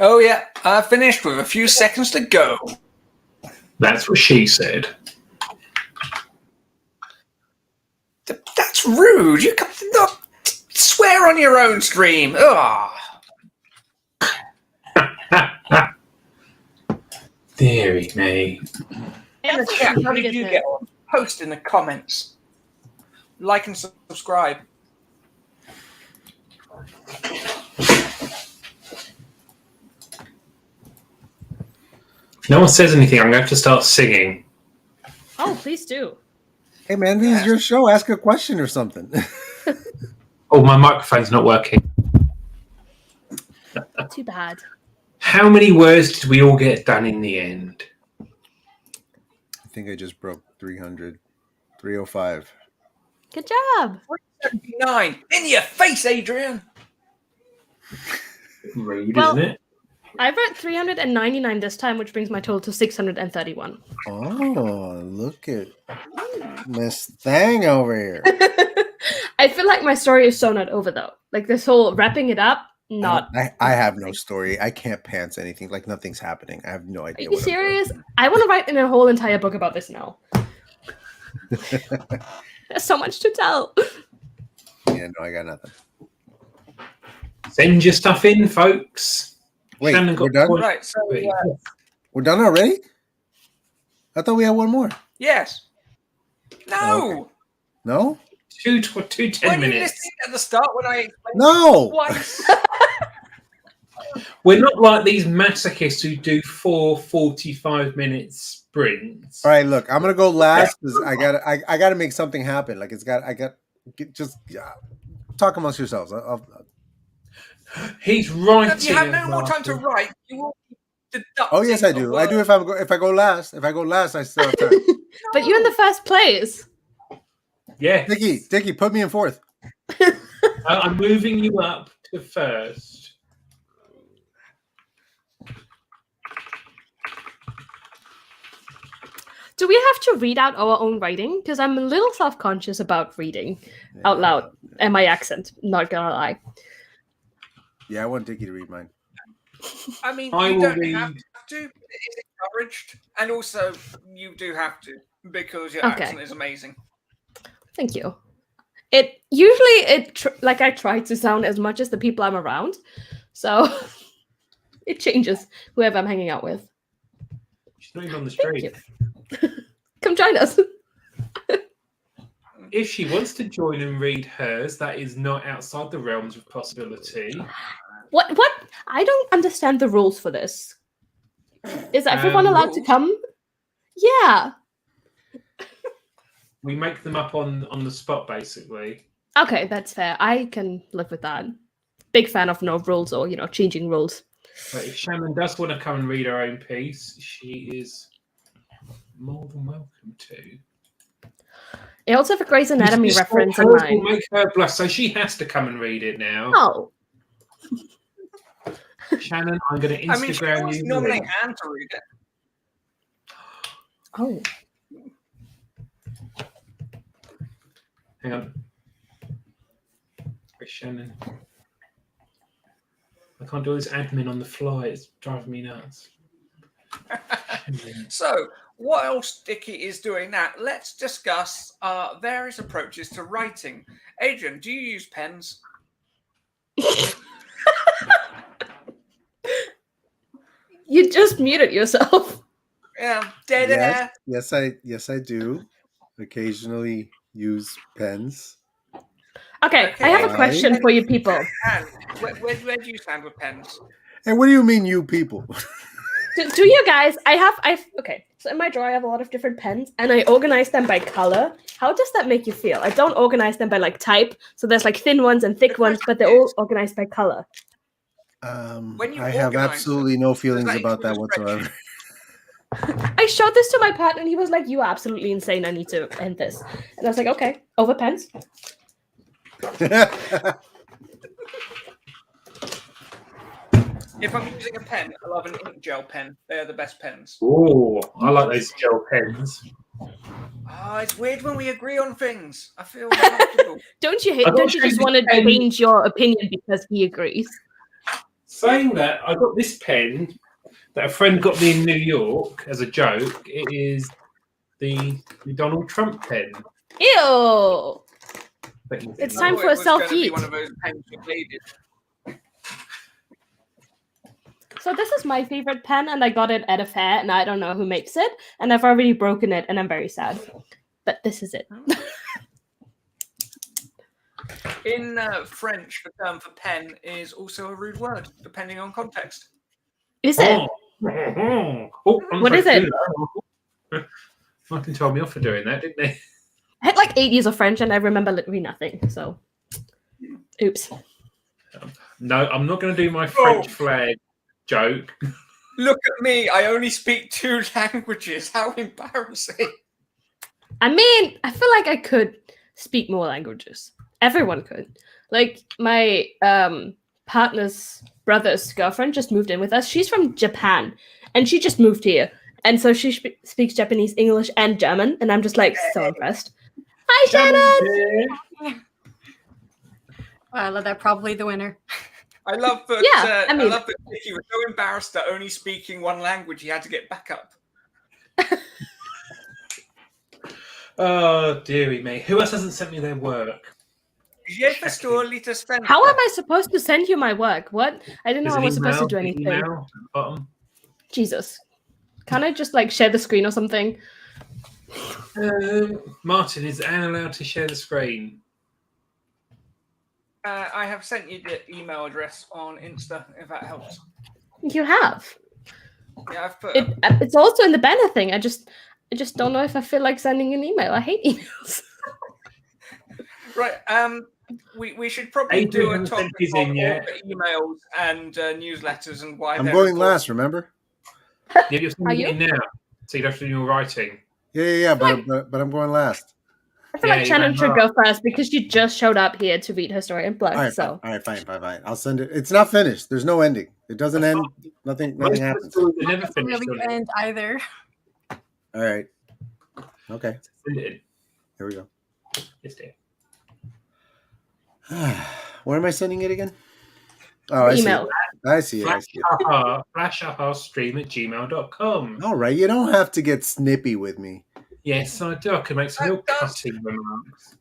Oh, yeah. I finished with a few seconds to go. That's what she said. That's rude. You can't swear on your own stream. Ugh. Deary me. In the chat, how did you get on? Post in the comments. Like and subscribe. If no one says anything, I'm going to have to start singing. Oh, please do. Hey, man, this is your show. Ask a question or something. Oh, my microphone's not working. Too bad. How many words did we all get done in the end? I think I just broke 300. 305. Good job. 379. In your face, Adrian. Rude, Well, isn't it? I wrote 399 this time, which brings my total to 631. Oh, look at Miss Thang over here. I feel like my story is so not over, though. Like, this whole wrapping it up, not... I have no story. I can't pants anything. Like, nothing's happening. I have no idea. Are you serious? I want to write in a whole entire book about this now. There's so much to tell. Yeah, no, I got nothing. Send your stuff in, folks. Wait, we're done? Right, so... We're done already? I thought we had one more. Yes. No. Oh, okay. No? Two 10 Were you minutes. listening at the start when I explained No. twice? We're not like these masochists who do 4 45-minute sprints. All right, look, I'm gonna go last because I gotta make something happen. Like talk amongst yourselves. He's writing. If you have no more time to write, you will deduct. Oh yes, I do. I do if I go last. If I go last, I still have time. But you're in the first place. Yeah. Dickie, put me in fourth. I'm moving you up to first. Do we have to read out our own writing? Because I'm a little self-conscious about reading out loud and my accent, not gonna lie. Yeah, I want Dickie to read mine. I mean, you don't have to. It is encouraged. And also, you do have to because your accent is amazing. Thank you. I try to sound as much as the people I'm around. So it changes whoever I'm hanging out with. She's not even on the street. Come join us. If she wants to join and read hers, that is not outside the realms of possibility. What? I don't understand the rules for this. Is everyone allowed to come? Yeah. We make them up on the spot, basically. Okay, that's fair. I can live with that. Big fan of no rules or, changing rules. But if Shannon does want to come and read her own piece, she is more than welcome to. I also have a Grey's Anatomy reference in mind. Will make her blush, so she has to come and read it now. Oh. Shannon, I'm going to Instagram you. Nominate Anne to read it. Oh. Hang on. Where's Shannon? I can't do this admin on the fly. It's driving me nuts. So, what else Dickie is doing now? Let's discuss various approaches to writing. Adrian, do you use pens? You just muted yourself. Yeah, dead air. Yes, I do. Occasionally use pens. Okay, I have a question for you people. Anne, where do you stand with pens? Hey, what do you mean, you people? Do you guys? Okay. So in my drawer, I have a lot of different pens, and I organize them by color. How does that make you feel? I don't organize them by type. So there's thin ones and thick ones, but they're all organized by color. I have absolutely no feelings about that whatsoever. I showed this to my partner, and he was like, "You are absolutely insane. I need to end this." And I was like, "Okay, over pens." If I'm using a pen, I love an ink gel pen. They're the best pens. Oh, I like those gel pens. Oh, it's weird when we agree on things. I feel comfortable. Don't you just want to change your opinion because he agrees? Saying that, I got this pen that a friend got me in New York as a joke. It is the Donald Trump pen. Ew! It's time for a self-heat. One of those pens you needed. So this is my favorite pen, and I got it at a fair, and I don't know who makes it, and I've already broken it, and I'm very sad. But this is it. In French, the term for pen is also a rude word, depending on context. Is it? What is it? Martin told me off for doing that, didn't they? I had like 8 years of French, and I remember literally nothing. So, oops. No, I'm not going to do my French flag joke. Look at me! I only speak 2 languages. How embarrassing! I mean, I feel like I could speak more languages. Everyone could. Like my partner's brother's girlfriend just moved in with us. She's from Japan, and she just moved here, and so she speaks Japanese, English, and German. And I'm just like so impressed. Hi, Shannon. Well, they're probably the winner. I love that. Yeah, I love that Dickie was so embarrassed at only speaking one language, he had to get back up. Oh, dearie me. Who else hasn't sent me their work? How am I supposed to send you my work? What? I didn't know I was supposed to do anything. Email, Jesus. Can't I just like share the screen or something? Martin, is Anne allowed to share the screen? I have sent you the email address on Insta, if that helps. You have. Yeah, I've put. It's also in the banner thing. I just don't know if I feel like sending an email. I hate emails. Right. We should probably do a topic on emails and newsletters and why. I'm going last. Remember? Yeah, you're sending it now, so you don't have to do your writing. Yeah. But I'm going last. I feel like Shannon should go first because she just showed up here to read her story in blood. All right, fine. I'll send it. It's not finished. There's no ending. It doesn't end. Nothing happens. They never finish. Really end either. All right. Okay. Send it in. Here we go. Yes, dear. Where am I sending it again? Oh, email. I see it. Flashaharstream@gmail.com. All right. You don't have to get snippy with me. Yes, I do. I can make some real cutting remarks.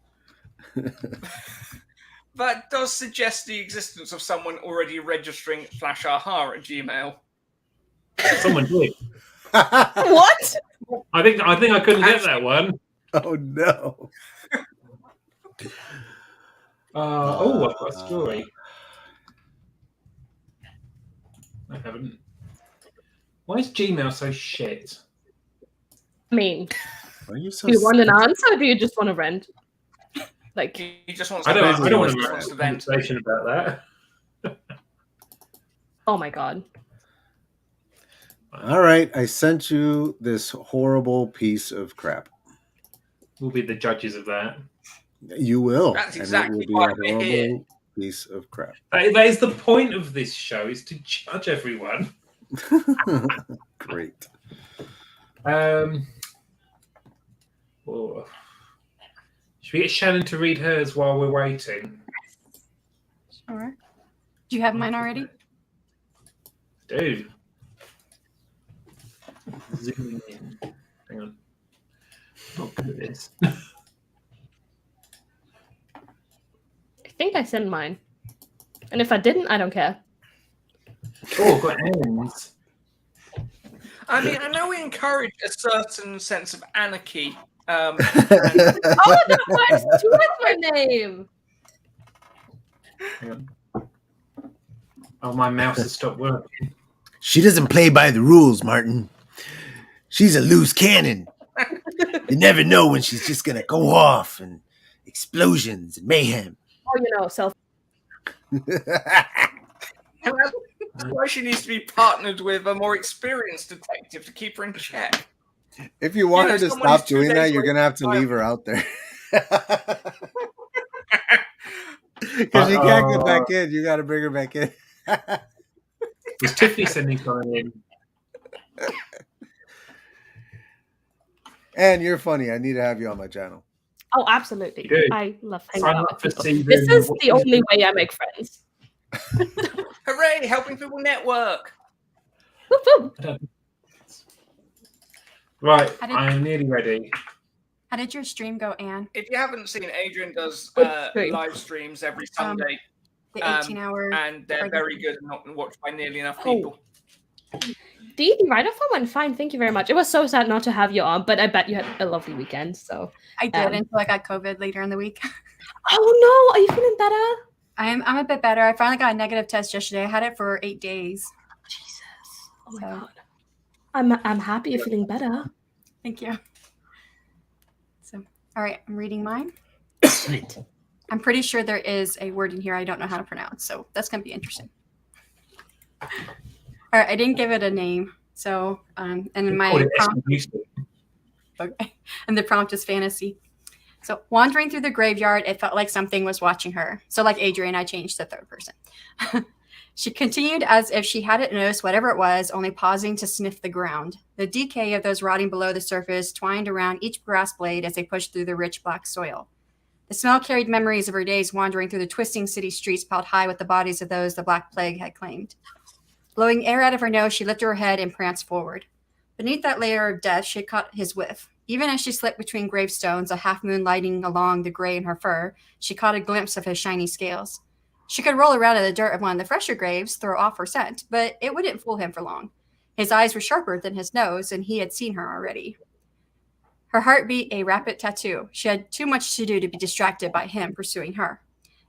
That does suggest the existence of someone already registering flashaha at Gmail. Someone did. What? I think I couldn't get that one. Oh no. I've got a story. I haven't. Why is Gmail so shit? I mean, are you so do you want an answer or do you just want to rent? Like, he just wants. I don't want to vent about that. Oh my god. All right, I sent you this horrible piece of crap. We'll be the judges of that. You will. That's exactly why we're here. Piece of crap. That is the point of this show: is to judge everyone. Great. Should we get Shannon to read hers while we're waiting? Sure. Do you have mine already? Dude. Zooming in. Hang on. Not good at this. I think I sent mine. And if I didn't, I don't care. Oh, I've got ends. I mean, I know we encourage a certain sense of anarchy. Oh, that works too with my name. Hang on. Oh, my mouse has stopped working. She doesn't play by the rules, Martin. She's a loose cannon. You never know when she's just gonna go off and explosions and mayhem. Oh, self. That's why she needs to be partnered with a more experienced detective to keep her in check. If you want her to stop doing that, you're gonna have to leave her out there. Because you can't get back in. You got to bring her back in. Is Tiffany sending something in? And you're funny. I need to have you on my channel. Oh, absolutely. I love hanging out with people. Season. This is the only way I make friends. Hooray! Helping People Network. Whoop, whoop. Right, I am nearly ready. How did your stream go, Anne? If you haven't seen, Adrian does stream? live streams every Sunday. The 18-hour. And they're very good and not watched by nearly enough Oh. people. The write-off went fine. Thank you very much. It was so sad not to have you on, but I bet you had a lovely weekend. So I did until I got COVID later in the week. Oh no, are you feeling better? I'm a bit better. I finally got a negative test yesterday. I had it for 8 days. Jesus. Oh my god. I'm happy you're feeling better. Thank you. So, all right, I'm reading mine. I'm pretty sure there is a word in here I don't know how to pronounce, so that's going to be interesting. All right, I didn't give it a name, so and in my prompt, okay, and the prompt is fantasy. So, wandering through the graveyard, it felt like something was watching her. So, like Adrian, I changed to third person. She continued as if she hadn't noticed whatever it was, only pausing to sniff the ground. The decay of those rotting below the surface twined around each grass blade as they pushed through the rich black soil. The smell carried memories of her days wandering through the twisting city streets piled high with the bodies of those the Black Plague had claimed. Blowing air out of her nose, she lifted her head and pranced forward. Beneath that layer of death, she caught his whiff. Even as she slipped between gravestones, a half moon lighting along the gray in her fur, she caught a glimpse of his shiny scales. She could roll around in the dirt of one of the fresher graves, throw off her scent, but it wouldn't fool him for long. His eyes were sharper than his nose, and he had seen her already. Her heart beat a rapid tattoo. She had too much to do to be distracted by him pursuing her.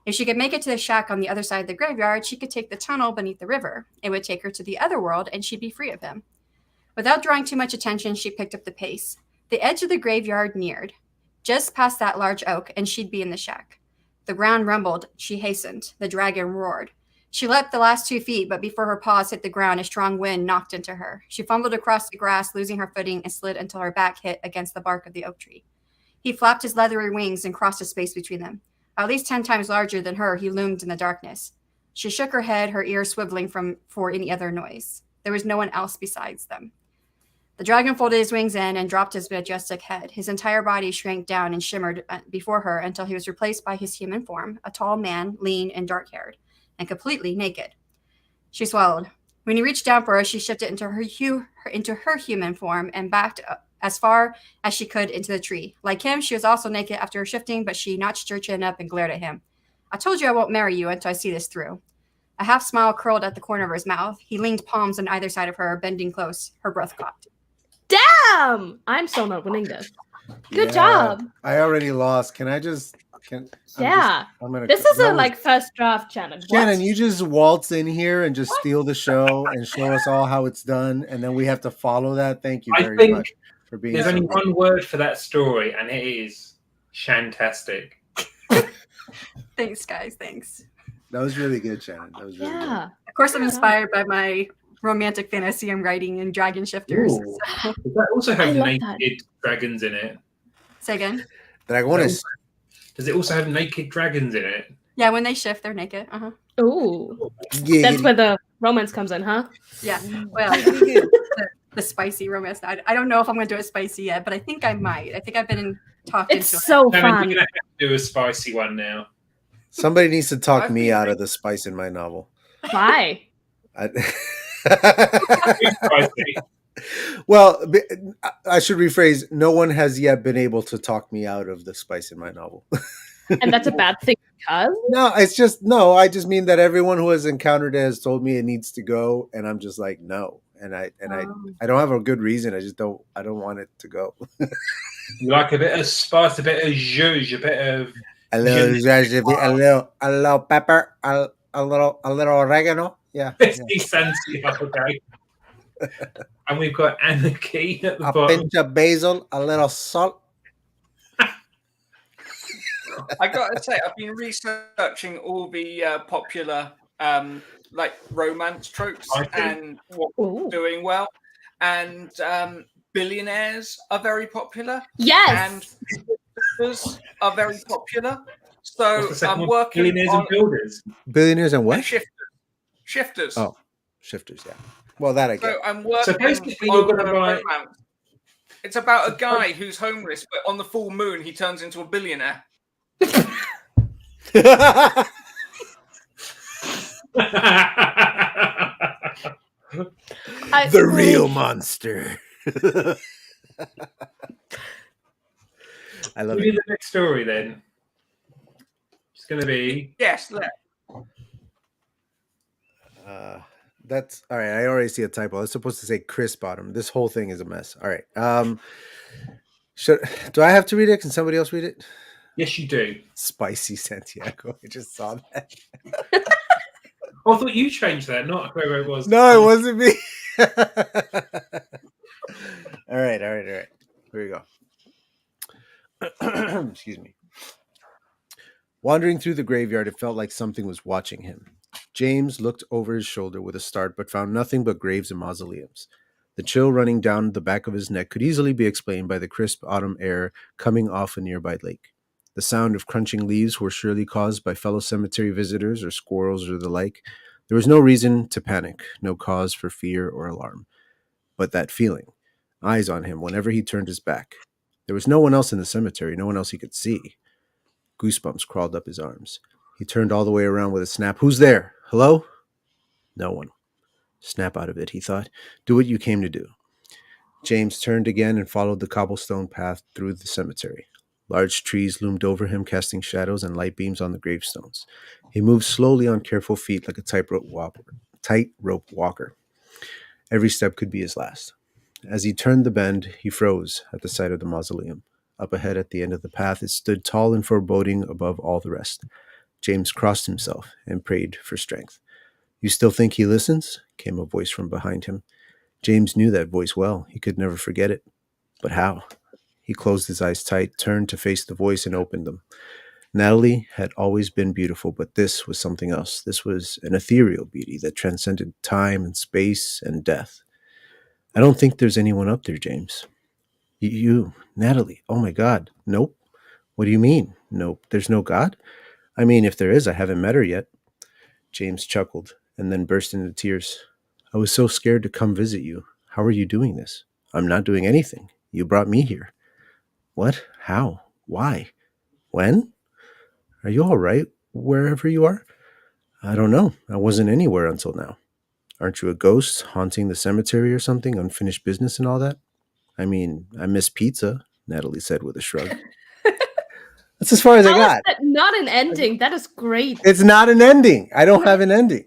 If she could make it to the shack on the other side of the graveyard, she could take the tunnel beneath the river. It would take her to the other world, and she'd be free of him. Without drawing too much attention, she picked up the pace. The edge of the graveyard neared. Just past that large oak, and she'd be in the shack. The ground rumbled. She hastened. The dragon roared. She leapt the last 2 feet, but before her paws hit the ground, a strong wind knocked into her. She fumbled across the grass, losing her footing, and slid until her back hit against the bark of the oak tree. He flapped his leathery wings and crossed a space between them. At least 10 times larger than her, he loomed in the darkness. She shook her head, her ears swiveling for any other noise. There was no one else besides them. The dragon folded his wings in and dropped his majestic head. His entire body shrank down and shimmered before her until he was replaced by his human form, a tall man, lean and dark-haired, and completely naked. She swallowed. When he reached down for her, she shifted into her human form and backed up as far as she could into the tree. Like him, she was also naked after her shifting, but she notched her chin up and glared at him. I told you I won't marry you until I see this through. A half smile curled at the corner of his mouth. He leaned palms on either side of her, bending close. Her breath caught. Damn! I'm still not winning this. Good job. I already lost. Can I just... Yeah. I'm gonna, this is a like first draft challenge. Shannon, you just waltz in here and just steal the show and show us all how it's done, and then we have to follow that. Thank you very much for being. There's only one word for that story, and it is shantastic. Thanks, guys. Thanks. That was really good, Shannon. That was really good. Of course, I'm inspired by my romantic fantasy I'm writing in Dragon Shifters. So. Does that also have naked dragons in it? Say again. Dragones. Does it also have naked dragons in it? Yeah, when they shift, they're naked. Ooh. Yeah. That's where the romance comes in, huh? Yeah. Well, the spicy romance. I don't know if I'm going to do it spicy yet, but I think I might. I think I've been talked into it. It's so fun. You're going to have to do a spicy one now. Somebody needs to talk me out of the spice in my novel. Why? Well, I should rephrase. No one has yet been able to talk me out of the spice in my novel. And that's a bad thing because? No, it's just, no, I just mean that everyone who has encountered it has told me it needs to go. And I'm just like, no. And I don't have a good reason. I don't want it to go. You like a bit of spice, a bit of zhuzh, a bit of... A little pepper, a little oregano. Yeah. Okay. And we've got anarchy at the bottom. A pinch of basil, a little salt. I got to say, I've been researching all the popular like romance tropes and what's doing well. And billionaires are very popular. Yes. And builders are very popular. So I'm working billionaires on and builders. Billionaires and what? Shifters. Oh, shifters, yeah. Well, that I get. So I'm working basically on you're going to buy... romance. It's about a guy who's homeless, but on the full moon, he turns into a billionaire. The real monster. I love We it. do the next story then. It's going to be Yes. That's all right. I already see a typo. I was supposed to say Chris Bottom. This whole thing is a mess. All right. Do I have to read it? Can somebody else read it? yes, you do. Spicy Santiago. I just saw that. Oh, I thought you changed that, not whoever it was. No, it wasn't me. All right. Here we go. Excuse me. Wandering through the graveyard, it felt like something was watching him. James looked over his shoulder with a start, but found nothing but graves and mausoleums. The chill running down the back of his neck could easily be explained by the crisp autumn air coming off a nearby lake. The sound of crunching leaves were surely caused by fellow cemetery visitors or squirrels or the like. There was no reason to panic, no cause for fear or alarm. But that feeling, eyes on him whenever he turned his back. There was no one else in the cemetery, no one else he could see. Goosebumps crawled up his arms. He turned all the way around with a snap. Who's there? Hello? No one. Snap out of it, he thought. Do what you came to do. James turned again and followed the cobblestone path through the cemetery. Large trees loomed over him, casting shadows and light beams on the gravestones. He moved slowly on careful feet like a tightrope walker. Every step could be his last. As he turned the bend, he froze at the sight of the mausoleum. Up ahead at the end of the path, it stood tall and foreboding above all the rest. James crossed himself and prayed for strength. You still think he listens? Came a voice from behind him. James knew that voice well. He could never forget it. But how? He closed his eyes tight, turned to face the voice, and opened them. Natalie had always been beautiful, but this was something else. This was an ethereal beauty that transcended time and space and death. I don't think there's anyone up there, James. You, Natalie. Oh my God. Nope. What do you mean? Nope. There's no God? I mean, if there is, I haven't met her yet. James chuckled and then burst into tears. I was so scared to come visit you. How are you doing this? I'm not doing anything. You brought me here. What? How? Why? When? Are you all right wherever you are? I don't know. I wasn't anywhere until now. Aren't you a ghost haunting the cemetery or something? Unfinished business and all that? I mean, I miss pizza, Natalie said with a shrug. That's as far as I got. That not an ending. That is great. It's not an ending. I don't have an ending.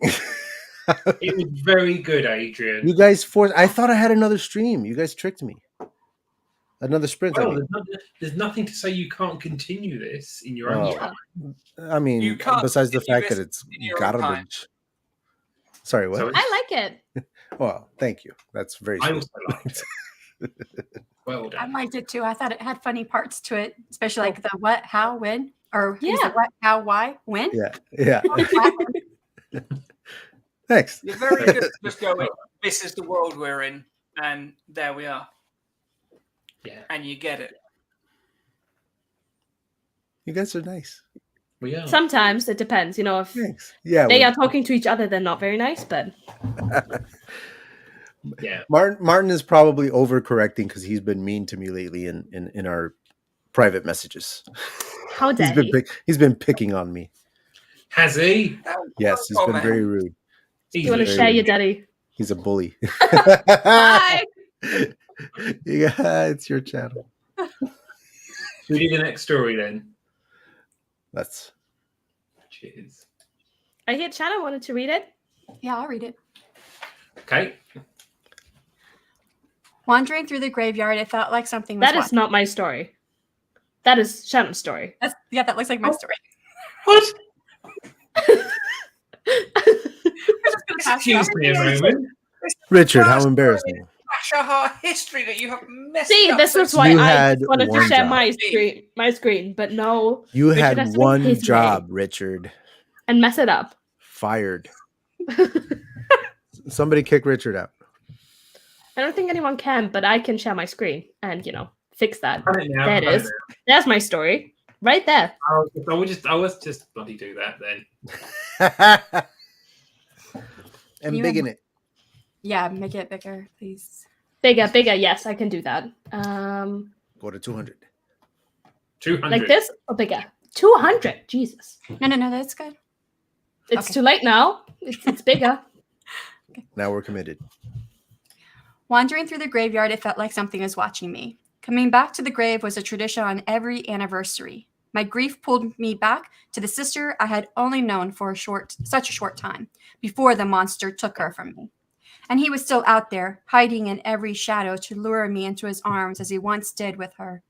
It was very good, Adrian. You guys forced. I thought I had another stream. You guys tricked me. Another sprint. Well, there's nothing to say you can't continue this in your own time. I mean, You can't besides the continue fact that this it's in your own time. garbage. Sorry, what? Sorry? I like it. Well, thank you. That's very I sweet. also liked it. Well I done. liked it too. I thought it had funny parts to it, especially like the what, how, when, or Yeah. the what, how, why, when. Yeah. Thanks. You're very good at just going, this is the world we're in, and there we are. Yeah, And you get it. You guys are nice. we are. Sometimes it depends. You know, if Thanks. Yeah. they are talking to each other, they're not very nice. But Yeah. Martin is probably overcorrecting because he's been mean to me lately in our private messages. how dare he? He's been picking on me. Has he? Yes, he's been very rude. Do you want to share your daddy? He's a bully. Bye. Yeah, it's your channel. Should we do the next story then? That's Cheers. I hear Shannon wanted to read it. Yeah, I'll read it. Okay. Wandering through the graveyard, it felt like something was That is watching. not my story. That is Shannon's story. That looks like my story. What? We're just gonna pass it Excuse off. me a moment. Richard. How embarrassing! Flash history that you have messed See, up. this was why You I had just wanted to one share job. my screen, but no, You Richard had has to make one his job, Richard. and mess it up. Fired. Somebody kick Richard out. I don't think anyone can, but I can share my screen and fix that. Done it now, There it done is. There's my story, right there. I was just bloody do that then. And You big have- in it. Yeah, make it bigger, please. Bigger. Yes, I can do that. Go to 200. 200. Like this or bigger? 200. Jesus. No, that's good. It's too late now. It's bigger. Now we're committed. Wandering through the graveyard, it felt like something was watching me. Coming back to the grave was a tradition on every anniversary. My grief pulled me back to the sister I had only known for such a short time, before the monster took her from me. And he was still out there, hiding in every shadow to lure me into his arms as he once did with her.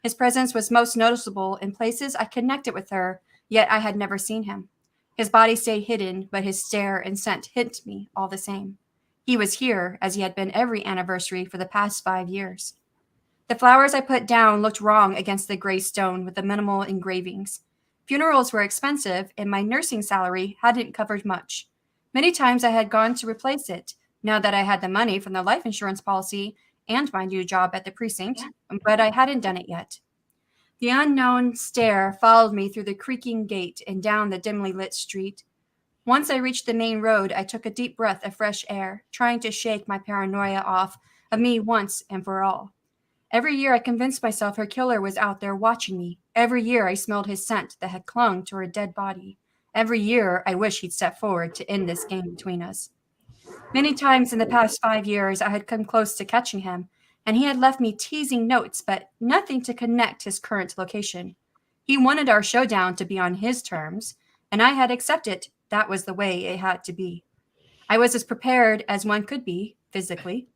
His presence was most noticeable in places I connected with her, yet I had never seen him. His body stayed hidden, but his stare and scent hit me all the same. He was here, as he had been every anniversary for the past 5 years. The flowers I put down looked wrong against the gray stone with the minimal engravings. Funerals were expensive, and my nursing salary hadn't covered much. Many times I had gone to replace it, now that I had the money from the life insurance policy and my new job at the precinct, but I hadn't done it yet. The unknown stare followed me through the creaking gate and down the dimly lit street. Once I reached the main road, I took a deep breath of fresh air, trying to shake my paranoia off of me once and for all. Every year I convinced myself her killer was out there watching me. Every year I smelled his scent that had clung to her dead body. Every year I wished he'd step forward to end this game between us. Many times in the past 5 years I had come close to catching him, and he had left me teasing notes, but nothing to connect his current location. He wanted our showdown to be on his terms, and I had accepted that was the way it had to be. I was as prepared as one could be, physically.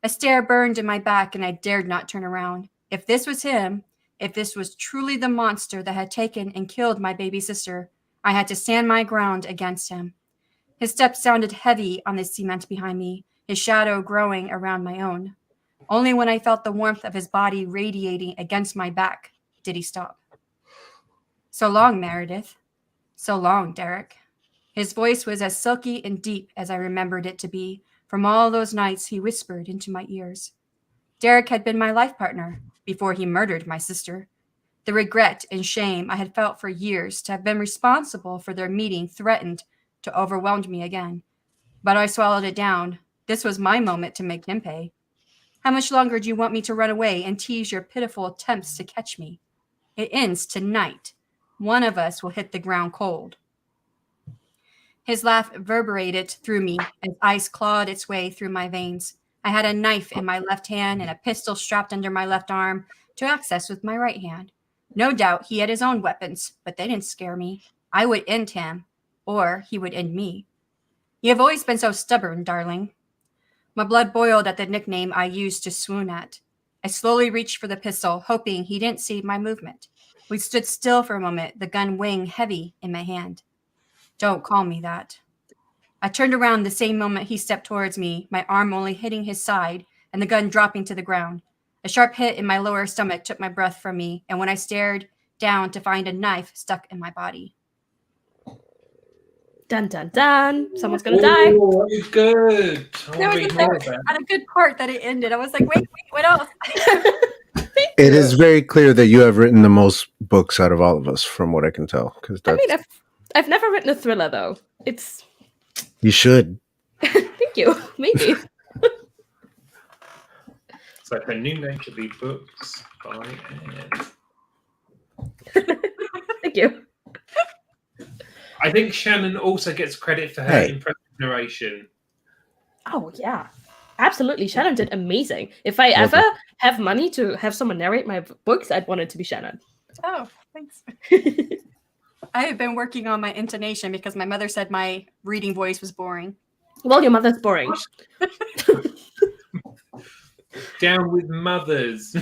A stare burned in my back, and I dared not turn around. If this was him, if this was truly the monster that had taken and killed my baby sister, I had to stand my ground against him. His steps sounded heavy on the cement behind me, his shadow growing around my own. Only when I felt the warmth of his body radiating against my back did he stop. So long, Meredith. So long, Derek. His voice was as silky and deep as I remembered it to be from all those nights he whispered into my ears. Derek had been my life partner before he murdered my sister. The regret and shame I had felt for years to have been responsible for their meeting threatened to overwhelm me again. But I swallowed it down. This was my moment to make him pay. How much longer do you want me to run away and tease your pitiful attempts to catch me? It ends tonight. One of us will hit the ground cold. His laugh reverberated through me as ice clawed its way through my veins. I had a knife in my left hand and a pistol strapped under my left arm to access with my right hand. No doubt he had his own weapons, but they didn't scare me. I would end him, or he would end me. You have always been so stubborn, darling. My blood boiled at the nickname I used to swoon at. I slowly reached for the pistol, hoping he didn't see my movement. We stood still for a moment, the gun weighing heavy in my hand. Don't call me that. I turned around the same moment he stepped towards me, my arm only hitting his side and the gun dropping to the ground. A sharp hit in my lower stomach took my breath from me, and when I stared down to find a knife stuck in my body. Dun dun dun. Someone's gonna die. Oh, that was good. There was a good part that it ended. I was like, wait, what else? It is very clear that you have written the most books out of all of us, from what I can tell. Because I mean, I've never written a thriller though. It's you should. Thank you. Maybe. So her new name should be Books by Anne. Thank you. I think Shannon also gets credit for her impressive narration. Oh yeah, absolutely. Shannon did amazing. If I ever have money to have someone narrate my books, I'd want it to be Shannon. Oh, thanks. I have been working on my intonation because my mother said my reading voice was boring. Well, your mother's boring. Down with mothers.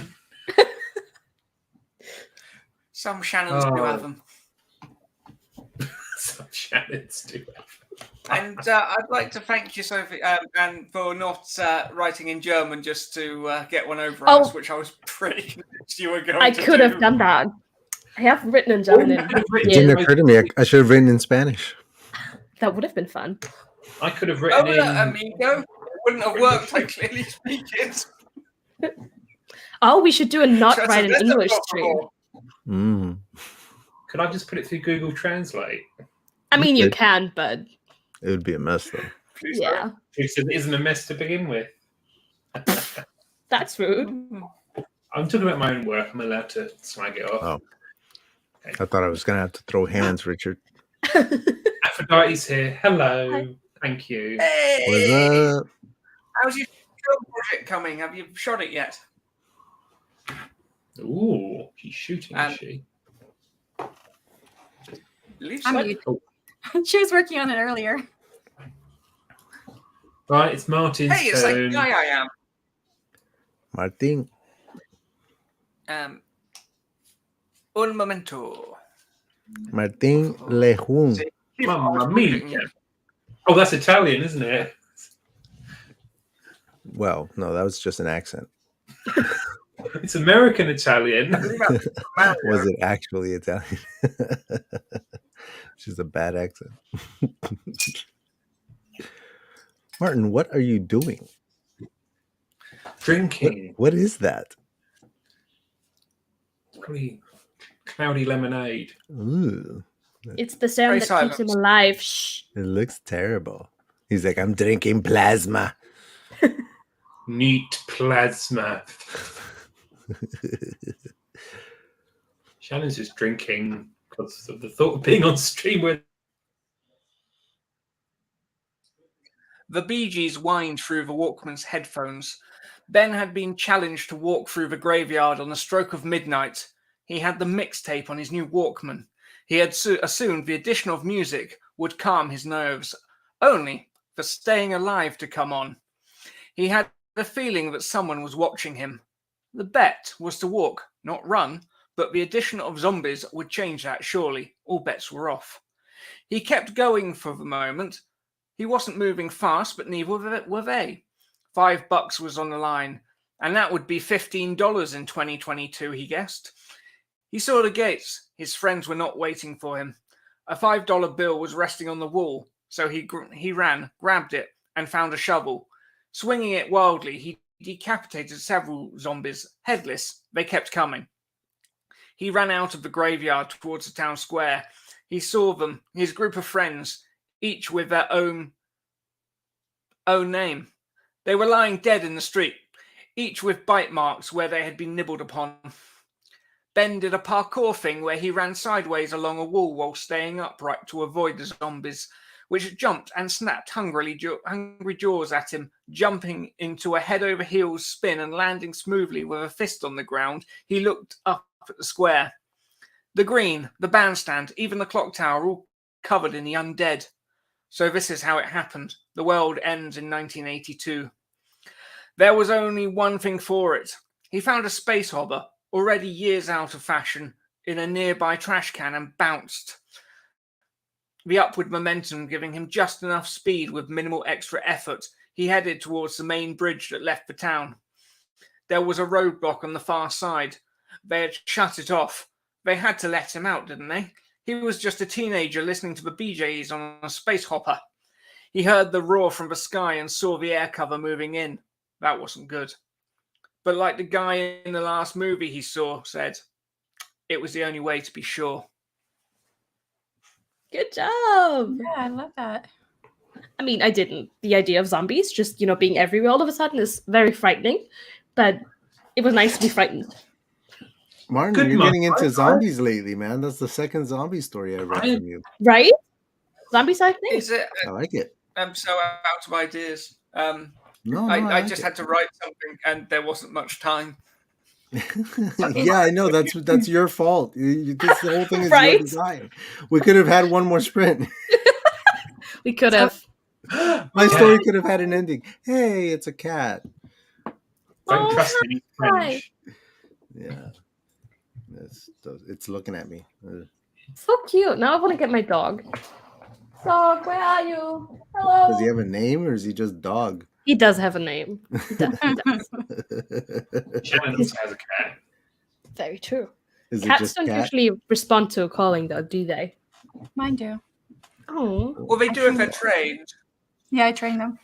Some Shannons do have them. Some Shannons do have them. And I'd like to thank you, Sophie, and for not writing in German just to get one over us, which I was pretty convinced you were going to do. I could have done that. I have written in German. It didn't occur to me. I should have written in Spanish. That would have been fun. I could have written in... amigo. It wouldn't have worked, I clearly speak it. Oh, we should do a not write in English stream. Could I just put it through Google Translate? I mean, you can, but... It would be a mess, though. Yeah. It isn't a mess to begin with. That's rude. I'm talking about my own work. I'm allowed to swag it off. Oh. Okay. I thought I was going to have to throw hands, Richard. Aphrodite's here. Hello. Hi. Thank you. Hey! What's up? How's your film project coming? Have you shot it yet? Ooh, she's shooting, is she? Believe I'm so. mute. She was working on it earlier. Right, it's Martin's Hey, it's like turn. the guy I am. Martin. Un momento. Martin Lejeune. Mamma mia. Oh, that's Italian, isn't it? Well, no, that was just an accent. It's American Italian. Was it actually Italian? Which is a bad accent. Martin, what are you doing? Drinking. What is that? Probably cloudy lemonade. Ooh, It's the sound Very that keeps him silent. alive. Shh. it looks terrible. He's like, I'm drinking plasma. Neat plasma. Shannon's just drinking because of the thought of being on stream with. The Bee Gees whined through the Walkman's headphones. Ben had been challenged to walk through the graveyard on the stroke of midnight. He had the mixtape on his new Walkman. He had assumed the addition of music would calm his nerves, only for Staying Alive to come on. He had the feeling that someone was watching him. The bet was to walk, not run, but the addition of zombies would change that, surely. All bets were off. He kept going for the moment. He wasn't moving fast, but neither were they. $5 was on the line, and that would be $15 in 2022, he guessed. He saw the gates. His friends were not waiting for him. A $5 bill was resting on the wall, so he ran, grabbed it, and found a shovel. Swinging it wildly, he decapitated several zombies. Headless, they kept coming. He ran out of the graveyard towards the town square. He saw them, his group of friends, each with their own name. They were lying dead in the street, each with bite marks where they had been nibbled upon. Ben did a parkour thing where he ran sideways along a wall while staying upright to avoid the zombies, which jumped and snapped hungry jaws at him, jumping into a head-over-heels spin and landing smoothly with a fist on the ground. He looked up at the square. The green, the bandstand, even the clock tower, all covered in the undead. So this is how it happened. The world ends in 1982. There was only one thing for it. He found a space hopper, already years out of fashion, in a nearby trash can and bounced. The upward momentum giving him just enough speed with minimal extra effort, he headed towards the main bridge that left the town. There was a roadblock on the far side. They had shut it off. They had to let him out, didn't they? He was just a teenager listening to the BJs on a space hopper. He heard the roar from the sky and saw the air cover moving in. That wasn't good. But like the guy in the last movie he said, it was the only way to be sure. Good job. Yeah, I love that. I mean, I didn't. The idea of zombies just, being everywhere all of a sudden is very frightening, but it was nice to be frightened. Martin, Good you're month, getting into right? zombies lately, man. That's the second zombie story I read from you. Right? Zombie side thing? Is it? I like it. I'm so out of ideas. No, I like just it. had to write something, and there wasn't much time. Yeah, I know. That's your fault. This whole thing is Right? your design. We could have had one more sprint. We could have. My story could have had an ending. Hey, it's a cat. Don't trust any French. Yeah. It's looking at me. So cute. Now I want to get my dog. Dog, where are you? Hello. Does he have a name or is he just dog? He does have a name. He does. Shannon also has a cat. Very true. Is it Cats just don't cat? usually respond to a calling, though, do they? Mine do. Oh. Well, they do if they're trained. Yeah, I train them.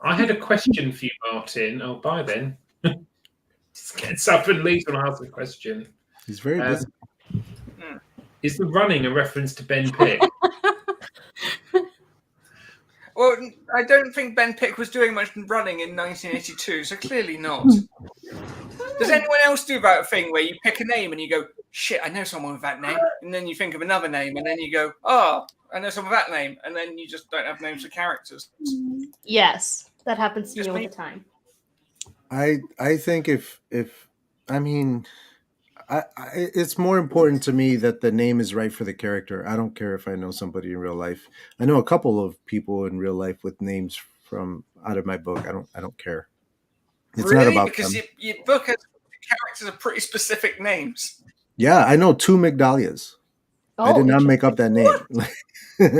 I had a question for you, Martin. Oh, bye then. Just gets up and leaves when I ask a question. He's very busy. Is the running a reference to Ben Pick? Well, I don't think Ben Pick was doing much running in 1982, so clearly not. Does anyone else do that thing where you pick a name and you go, shit, I know someone with that name. And then you think of another name, and then you go, oh, I know someone with that name. And then you just don't have names for characters. Yes, that happens to me Just all me. the time. I think if I mean, it's more important to me that the name is right for the character. I don't care if I know somebody in real life. I know a couple of people in real life with names from out of my book. I don't care. It's really? not about because them. your book has characters are pretty specific names. Yeah, I know 2 Migdalias. I did not make up that name.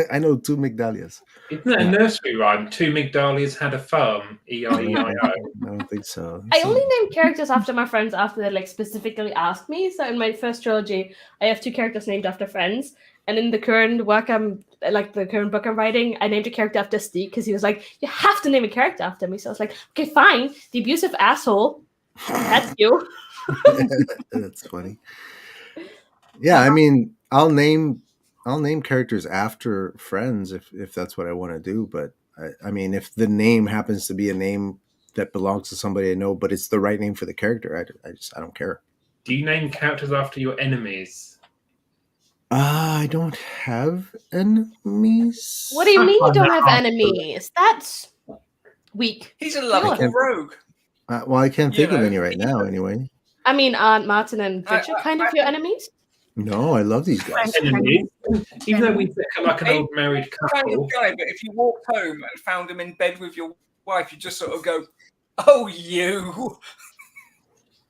I know 2 Migdalias. Isn't that a nursery rhyme? 2 Migdalias had a farm. E-I-E-I-O. I don't think so. I only name characters after my friends after they like specifically asked me. So in my first trilogy, I have 2 characters named after friends. And in the current work the current book I'm writing, I named a character after Steve because he was like, you have to name a character after me. So I was like, okay, fine. The abusive asshole. That's you. That's funny. Yeah, I mean, I'll name characters after friends if that's what I want to do. But I mean, if the name happens to be a name that belongs to somebody I know, but it's the right name for the character, I don't care. Do you name characters after your enemies? I don't have enemies. What do you mean you don't have enemies? That's weak. He's a lovable rogue. Well, I can't think of any right now, anyway. I mean, aren't Martin and Richard kind of your enemies? No, I love these guys. Enemies? Even though we think like an old married Kind couple. of guy, but if you walked home and found him in bed with your wife, you just sort of go, "Oh, you."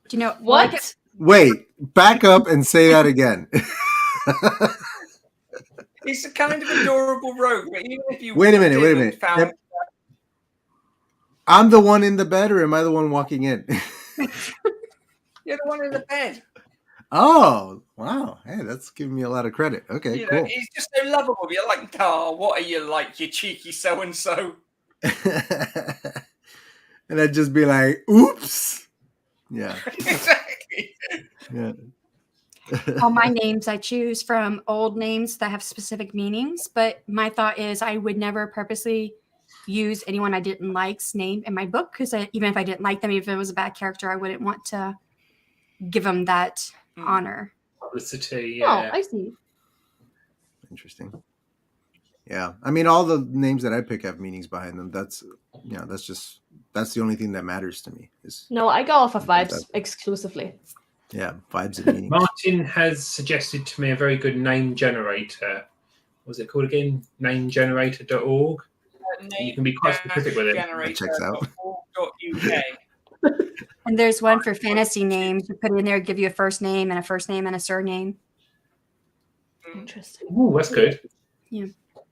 Do you know What? Wait, back up and say that again. He's a kind of adorable rogue, but even if you Wait a minute. found, I'm the one in the bed, or am I the one walking in? you're the one in the bed. Oh, wow. Hey, that's giving me a lot of credit. Okay, You cool. know, he's just so lovable. You're like, oh, what are you like, you cheeky so and so? And I'd just be like, oops. Yeah. Exactly. Yeah. all my names I choose from old names that have specific meanings, but my thought is I would never purposely use anyone I didn't like's name in my book because even if I didn't like them, even if it was a bad character, I wouldn't want to give them that honor. Publicity, Oh, yeah. I see. Interesting. Yeah. I mean, all the names that I pick have meanings behind them. That's the only thing that matters to me. No, I go off of vibes exclusively. Yeah, vibes and meanings. Martin has suggested to me a very good name generator. What was it called again? Namegenerator.org. You can be quite specific with it. That checks out. And there's one for fantasy names. You put it in there, give you a first name and a surname. Interesting. Ooh, that's good. Yeah.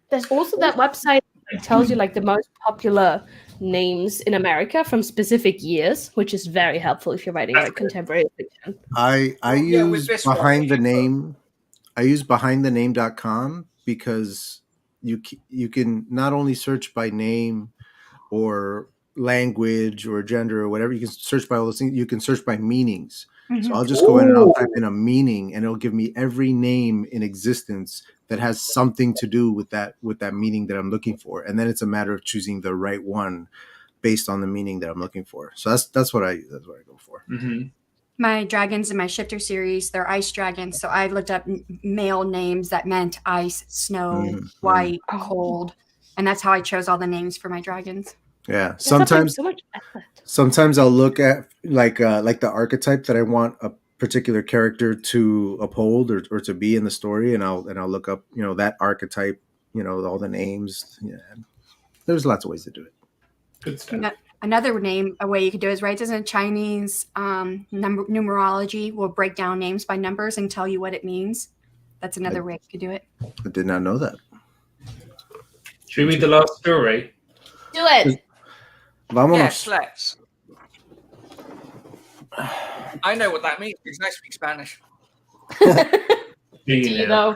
There's also that website that tells you like the most popular names in America from specific years, which is very helpful if you're writing like contemporary fiction. I use behind the name. I use behindthename.com because you can not only search by name or language or gender or whatever. You can search by all those things. You can search by meanings. Mm-hmm. So I'll just go in and I'll type in a meaning, and it'll give me every name in existence that has something to do with that meaning that I'm looking for. And then it's a matter of choosing the right one based on the meaning that I'm looking for. So that's what I go for. Mm-hmm. My dragons in my shifter series, they're ice dragons. So I looked up male names that meant ice, snow, white, cold. And that's how I chose all the names for my dragons. Yeah. Sometimes I'll look at like the archetype that I want a particular character to uphold or to be in the story, and I'll look up, that archetype, all the names. Yeah. There's lots of ways to do it. Good stuff. Another way you could do it is right as in Chinese numerology will break down names by numbers and tell you what it means. That's another way you could do it. I did not know that. Should we read the last story? Do it. Vámonos. Yes, let's. I know what that means because I speak Spanish. Do you know?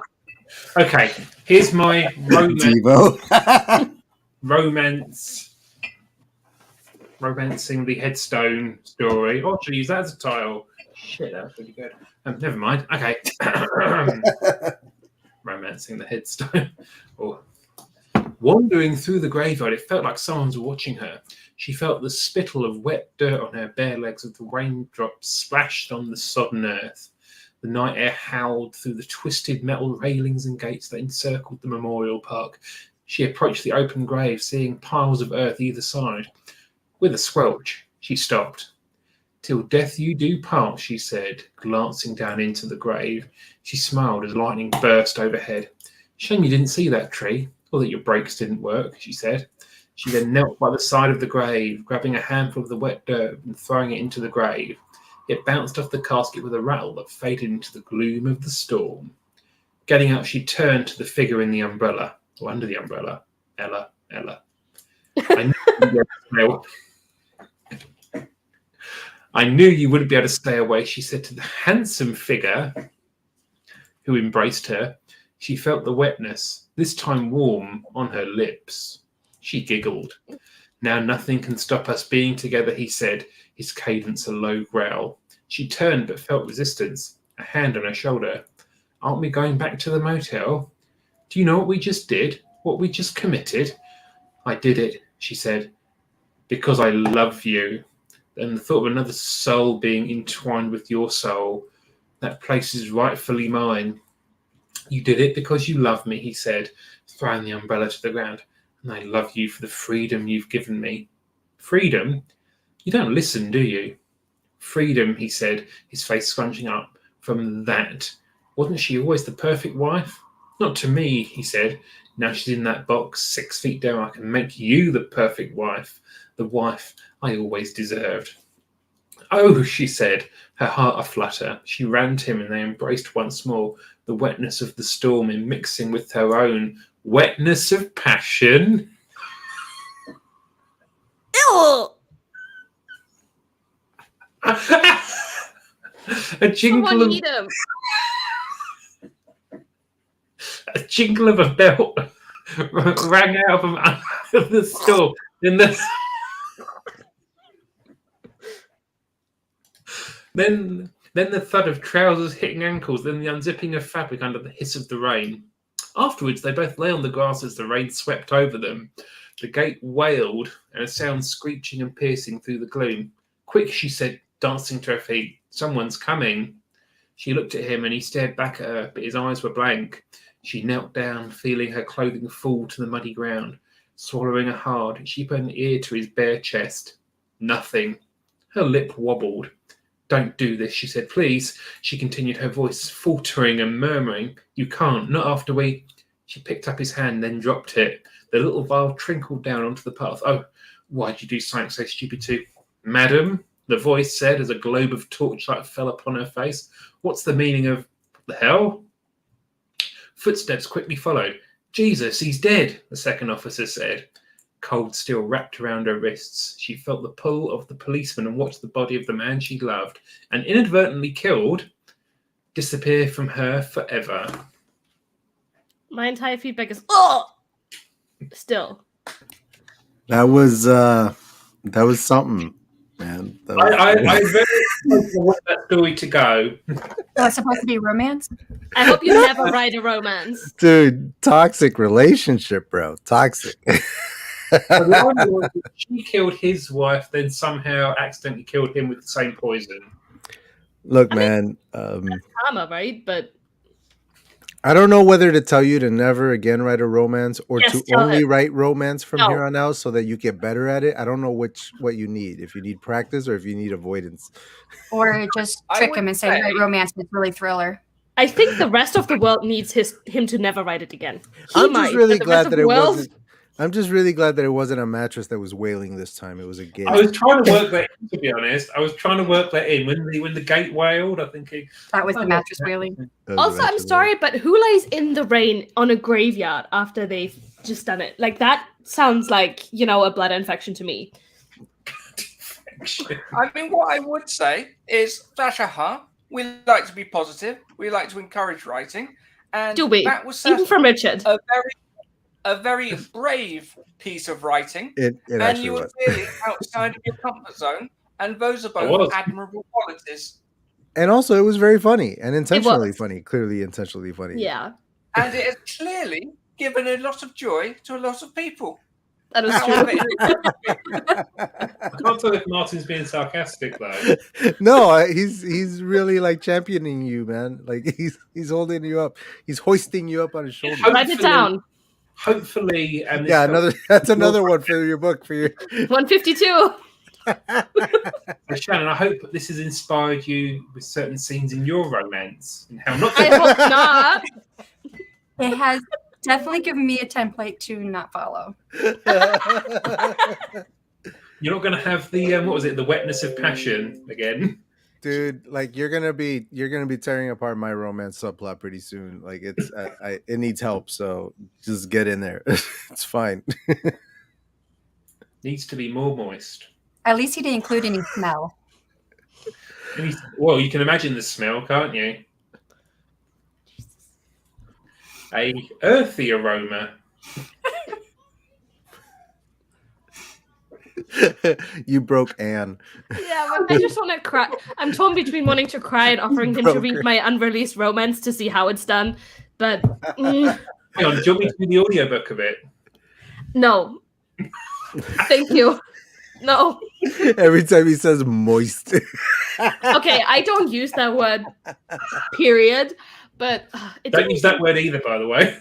Okay, here's my romancing the headstone story. Oh, I should use that as a title. Shit, that was really good. Never mind. Okay. Romancing the headstone. Oh. Wandering through the graveyard, it felt like someone was watching her. She felt the spittle of wet dirt on her bare legs as the raindrops splashed on the sodden earth. The night air howled through the twisted metal railings and gates that encircled the memorial park. She approached the open grave, seeing piles of earth either side. With a squelch, she stopped. "Till death you do part," she said, glancing down into the grave. She smiled as lightning burst overhead. "Shame you didn't see that tree, or that your brakes didn't work," she said. She then knelt by the side of the grave, grabbing a handful of the wet dirt and throwing it into the grave. It bounced off the casket with a rattle that faded into the gloom of the storm. Getting up, she turned to the figure in the umbrella, or under the umbrella. "Ella. I knew you wouldn't be able to stay away," she said to the handsome figure who embraced her. She felt the wetness, this time warm, on her lips. She giggled. "Now nothing can stop us being together," he said, his cadence a low growl. She turned but felt resistance, a hand on her shoulder. "Aren't we going back to the motel? Do you know what we just did? What we just committed?" "I did it," she said, "because I love you. And the thought of another soul being entwined with your soul, that place is rightfully mine." "You did it because you love me," he said, throwing the umbrella to the ground. "And I love you for the freedom you've given me." "Freedom? You don't listen, do you?" "Freedom," he said, his face scrunching up. "From that. Wasn't she always the perfect wife?" "Not to me," he said. "Now she's in that box 6 feet down, I can make you the perfect wife. The wife I always deserved." "Oh," she said, her heart aflutter. She ran to him and they embraced once more, the wetness of the storm mixing with her own wetness of passion. Ew! A jingle Someone of eat him. a jingle of a belt rang out from under the store. Then the thud of trousers hitting ankles, then the unzipping of fabric under the hiss of the rain. Afterwards, they both lay on the grass as the rain swept over them. The gate wailed, and a sound screeching and piercing through the gloom. "Quick," she said, dancing to her feet. "Someone's coming." She looked at him, and he stared back at her, but his eyes were blank. She knelt down, feeling her clothing fall to the muddy ground. Swallowing hard, she put an ear to his bare chest. Nothing. Her lip wobbled. "Don't do this," she said. "Please," she continued, her voice faltering and murmuring. "You can't, not after we..." She picked up his hand, then dropped it. The little vial trickled down onto the path. "Oh, why'd you do something so stupid too?" "Madam," the voice said as a globe of torchlight fell upon her face. "What's the meaning of... the hell?" Footsteps quickly followed. "Jesus, he's dead," the second officer said. Cold steel wrapped around her wrists. She felt the pull of the policeman and watched the body of the man she loved and inadvertently killed disappear from her forever. My entire feedback is still. That was something, man. I very want that story to go. It's supposed to be romance. I hope you never write a romance. Dude, toxic relationship, bro. Toxic. The line was that she killed his wife, then somehow accidentally killed him with the same poison. Look, man. Karma, right? But I don't know whether to tell you to never again write a romance or Yes, to tell only him. write romance from No. here on out so that you get better at it. I don't know what you need. If you need practice or if you need avoidance. Or just I trick would him and say, say- "Write romance, but it's really thriller." I think the rest of the world needs him to never write it again. I'm just really but the glad rest of that the it world- wasn't. I'm just really glad that it wasn't a mattress that was wailing this time. It was a gate. I was trying to work that in, to be honest. I was trying to work that in. When the gate wailed, I think That was the mattress wailing. That was Also, I'm eventually- sorry, but who lays in the rain on a graveyard after they've just done it? Like, that sounds like, a blood infection to me. I mean, what I would say is, we like to be positive. We like to encourage writing. And Do we? that was Even from Richard. a very brave piece of writing. It And actually you were was. clearly outside of your comfort zone. And those are I both was. admirable qualities. And also, it was very funny and intentionally was. funny. Clearly, intentionally funny. Yeah. And it has clearly given a lot of joy to a lot of people. That is true. I can't tell if Martin's being sarcastic though. No, he's really like championing you, man. Like he's holding you up. He's hoisting you up on his shoulders. Write it down. Hopefully, and Yeah, that's another one for your book for your 152. Shannon, I hope this has inspired you with certain scenes in your romance and how not. I hope not. It has definitely given me a template to not follow. You're not going to have the what was it? The wetness of passion again, dude. Like you're gonna be tearing apart my romance subplot pretty soon. Like it's it needs help, so just get in there. It's fine. Needs to be more moist. At least he didn't include any smell. Well, you can imagine the smell, can't you? A earthy aroma. You broke Anne. Yeah, but I just want to cry. I'm torn between wanting to cry and offering him to read my unreleased romance to see how it's done. But Hang on, do you want me to do the audiobook of it? no. Thank you. No. Every time he says moist. Okay, I don't use that word, period. But don't use that word either, by the way.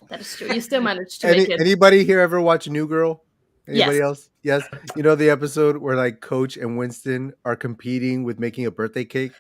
That is true. You still managed to make it. Anybody here ever watch New Girl? Anybody Yes. else? Yes. You know the episode where like Coach and Winston are competing with making a birthday cake,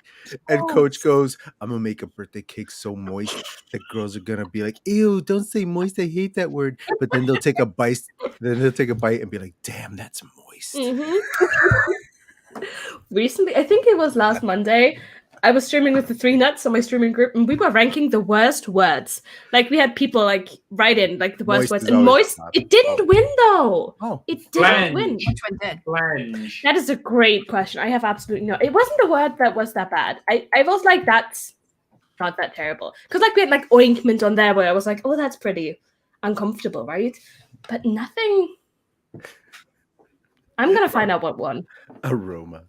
and Coach goes, "I'm gonna make a birthday cake so moist that girls are gonna be like, ew, don't say moist. I hate that word." But then they'll take a bite. Then they'll take a bite and be like, "Damn, that's moist." Mm-hmm. Recently, I think it was last Monday, I was streaming with the 3 Nuts on my streaming group, and we were ranking the worst words. Like we had people like write in like the worst words, and moist. It didn't win though. Oh, it didn't win. Which one did? Flange. That is a great question. I have absolutely no. It wasn't a word that was that bad. I was like, that's not that terrible. Because like we had like ointment on there, where I was like, oh, that's pretty uncomfortable, right? But nothing. I'm gonna find out what won. Aroma.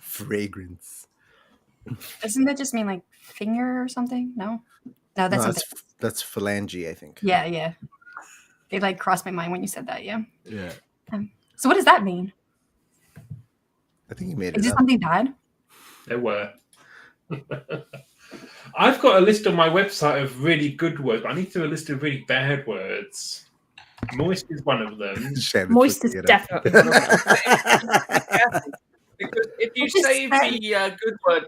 Fragrance. Doesn't that just mean like finger or something? No, that's something. That's phalange, I think. Yeah. It like crossed my mind when you said that. Yeah. Yeah. So what does that mean? I think you made it. Is it up. something bad? There were. I've got a list on my website of really good words. I need to do a list of really bad words. Moist is one of them. Moist is definitely one of them. Because if you save the good word,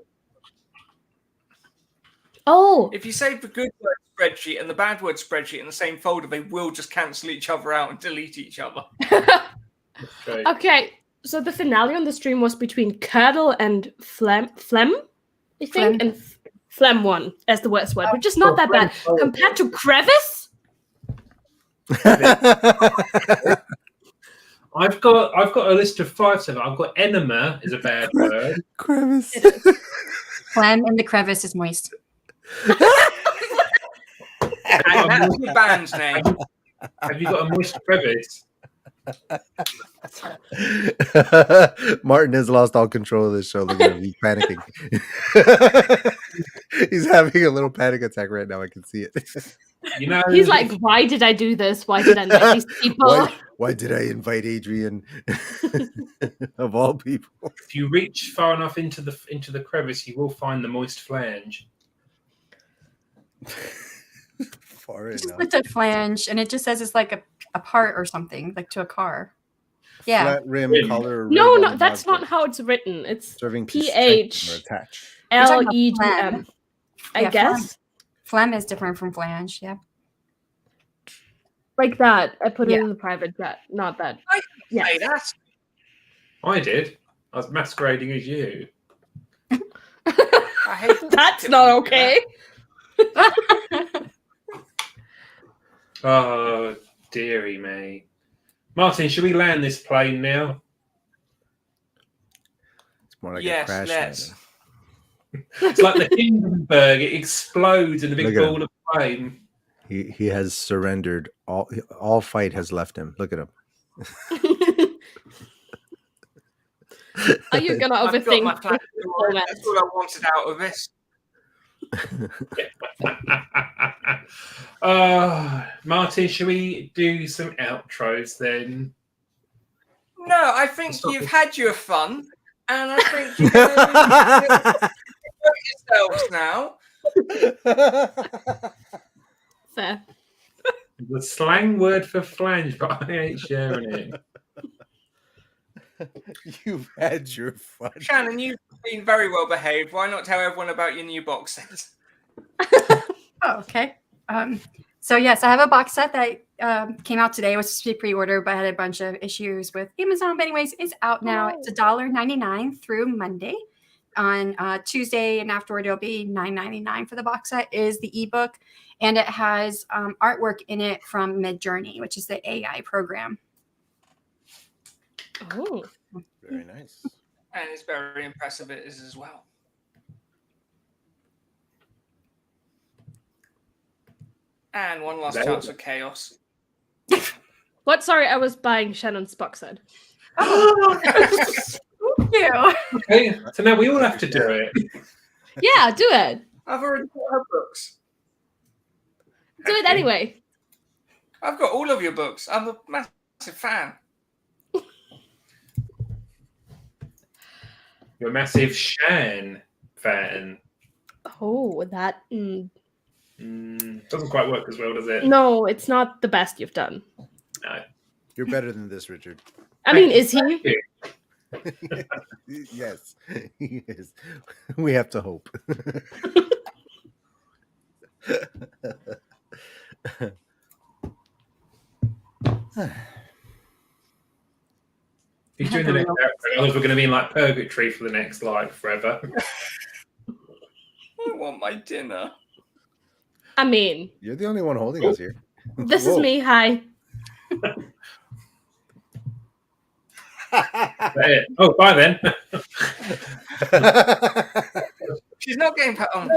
if you save the good word spreadsheet and the bad word spreadsheet in the same folder, they will just cancel each other out and delete each other. Okay, so the finale on the stream was between curdle and phlegm, I think, and phlegm won as the worst word, which is not that bad compared to crevice. I've got a list of 5 7. I've got enema is a bad word. Crevice. Phlegm in the crevice is moist. And that's the band's name. Have you got a moist crevice? Martin has lost all control of this show. Look at him. He's panicking. He's having a little panic attack right now. I can see it. You know, he's like, why did I do this? Why did I invite these people? Why did I invite Adrian of all people? If you reach far enough into the crevice, you will find the moist flange. Far Just enough. looked at flange, and it just says it's like a part or something, like to a car. Yeah. Flat rim color. No, that's not how it's written. It's serving PHLEGM. I guess. Phlegm is different from flange. Yeah. Like that. I put it in the private chat. Not that. Yeah. That. I did. I was masquerading as you. I hate that's not okay. Oh, dearie me. Martin, should we land this plane now? It's more like yes, a crash let's. It's like the Hindenburg. It explodes in a big ball of flame. He has surrendered. All fight has left him. Look at him. Are you gonna overthink? That's what I wanted out of this. Martin, should we do some outros then? No, I think you've had your fun, and I think you can yourselves now. Fair. The slang word for flange, but I ain't sharing it. You've had your fun. Shannon, you've been very well behaved. Why not tell everyone about your new box set? Oh, okay. So yes, I have a box set that came out today. It was supposed to be pre-order, but I had a bunch of issues with Amazon. But anyways, it's out now. It's $1.99 through Monday. On Tuesday and afterward, it'll be $9.99 for the box set. Is the ebook, and it has artwork in it from Midjourney, which is the AI program. Oh, Very nice. And it's very impressive. It is as well. And one last chance for chaos. what? Sorry, I was buying Shannon's box set. Thank you. Okay, so now we all have to do it. Yeah, do it. I've already got her books. Do it anyway. I've got all of your books. I'm a massive fan. You're a massive Shan fan. Oh, that. Doesn't quite work as well, does it? No, it's not the best you've done. No. You're better than this, Richard. I mean, is he? Yes, he is. We have to hope. He's doing the next episode. Otherwise, we're going to be in like purgatory for the next forever. I want my dinner. I mean, You're the only one holding us here. this is me. Hi. Oh, bye then. She's not getting put on.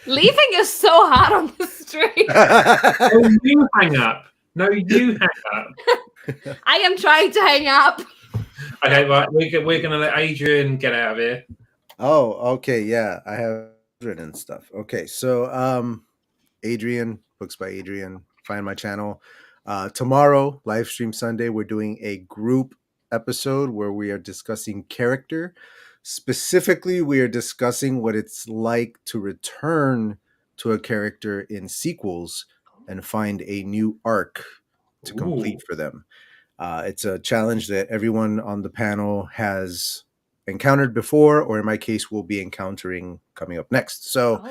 Leaving is so hard on the street. Oh, you hang up. No, you hang up. I am trying to hang up. Okay, right. We're going to let Adrian get out of here. Oh, okay. Yeah, I have written stuff. Okay, so Adrian, Books by Adrian. Find my channel. Tomorrow, live stream Sunday, we're doing a group episode where we are discussing character. Specifically, we are discussing what it's like to return to a character in sequels and find a new arc to complete for them. It's a challenge that everyone on the panel has encountered before, or in my case, will be encountering coming up next. So,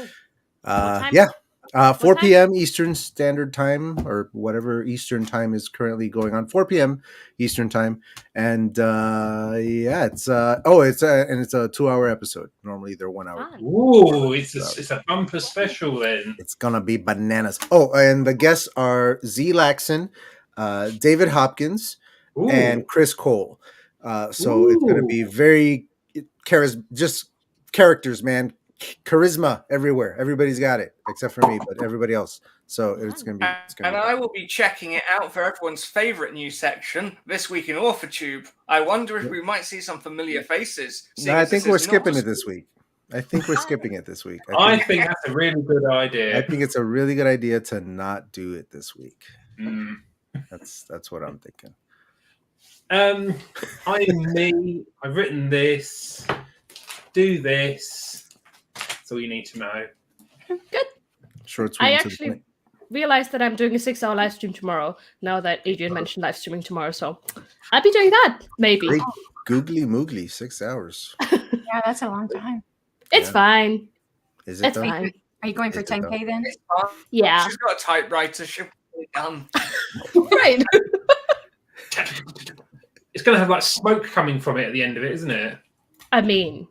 yeah. 4 p.m. Eastern Standard Time, or whatever Eastern Time is currently going on. 4 p.m. Eastern Time, and yeah, it's a 2-hour episode. Normally they're 1 hour. Ooh, it's a bumper special then. It's gonna be bananas. Oh, and the guests are Z Laxon, David Hopkins, and Chris Cole. So it's gonna be very just characters, man. Charisma everywhere. Everybody's got it except for me, but everybody else. So it's gonna be. I will be checking it out for everyone's favorite news section this week in AuthorTube. I wonder if we might see some familiar faces. No, I think we're skipping it this week. I think we're skipping it this week. I think that's a really good idea. I think it's a really good idea to not do it this week. That's what I'm thinking. I am me. I've written this. Do this. That's all you need to know. Good. Short, I actually realized that I'm doing a 6-hour live stream tomorrow. Now that Adrian mentioned live streaming tomorrow, so I'll be doing that maybe. Great googly moogly, 6 hours. Yeah, that's a long time. It's fine. Is it? It's fine. Are you going for 10K then? Yeah. She's got a typewriter. She'll be done. Right. It's going to have like smoke coming from it at the end of it, isn't it? I mean,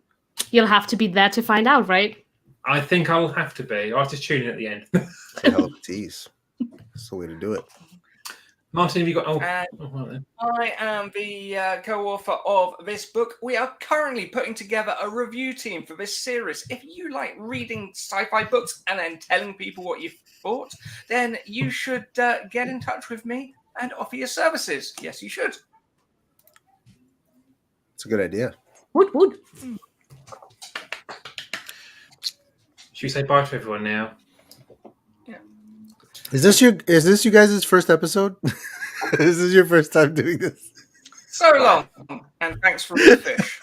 you'll have to be there to find out, right? I think I'll have to be. I'll just tune in at the end. It's a hell of a tease. That's the way to do it. Martin, have you got... I am the co-author of this book. We are currently putting together a review team for this series. If you like reading sci-fi books and then telling people what you've thought, then you should get in touch with me and offer your services. Yes, you should. It's a good idea. Would. Should we say bye to everyone now? Is this you guys' first episode? Is this your first time doing this? So long, and thanks for the fish.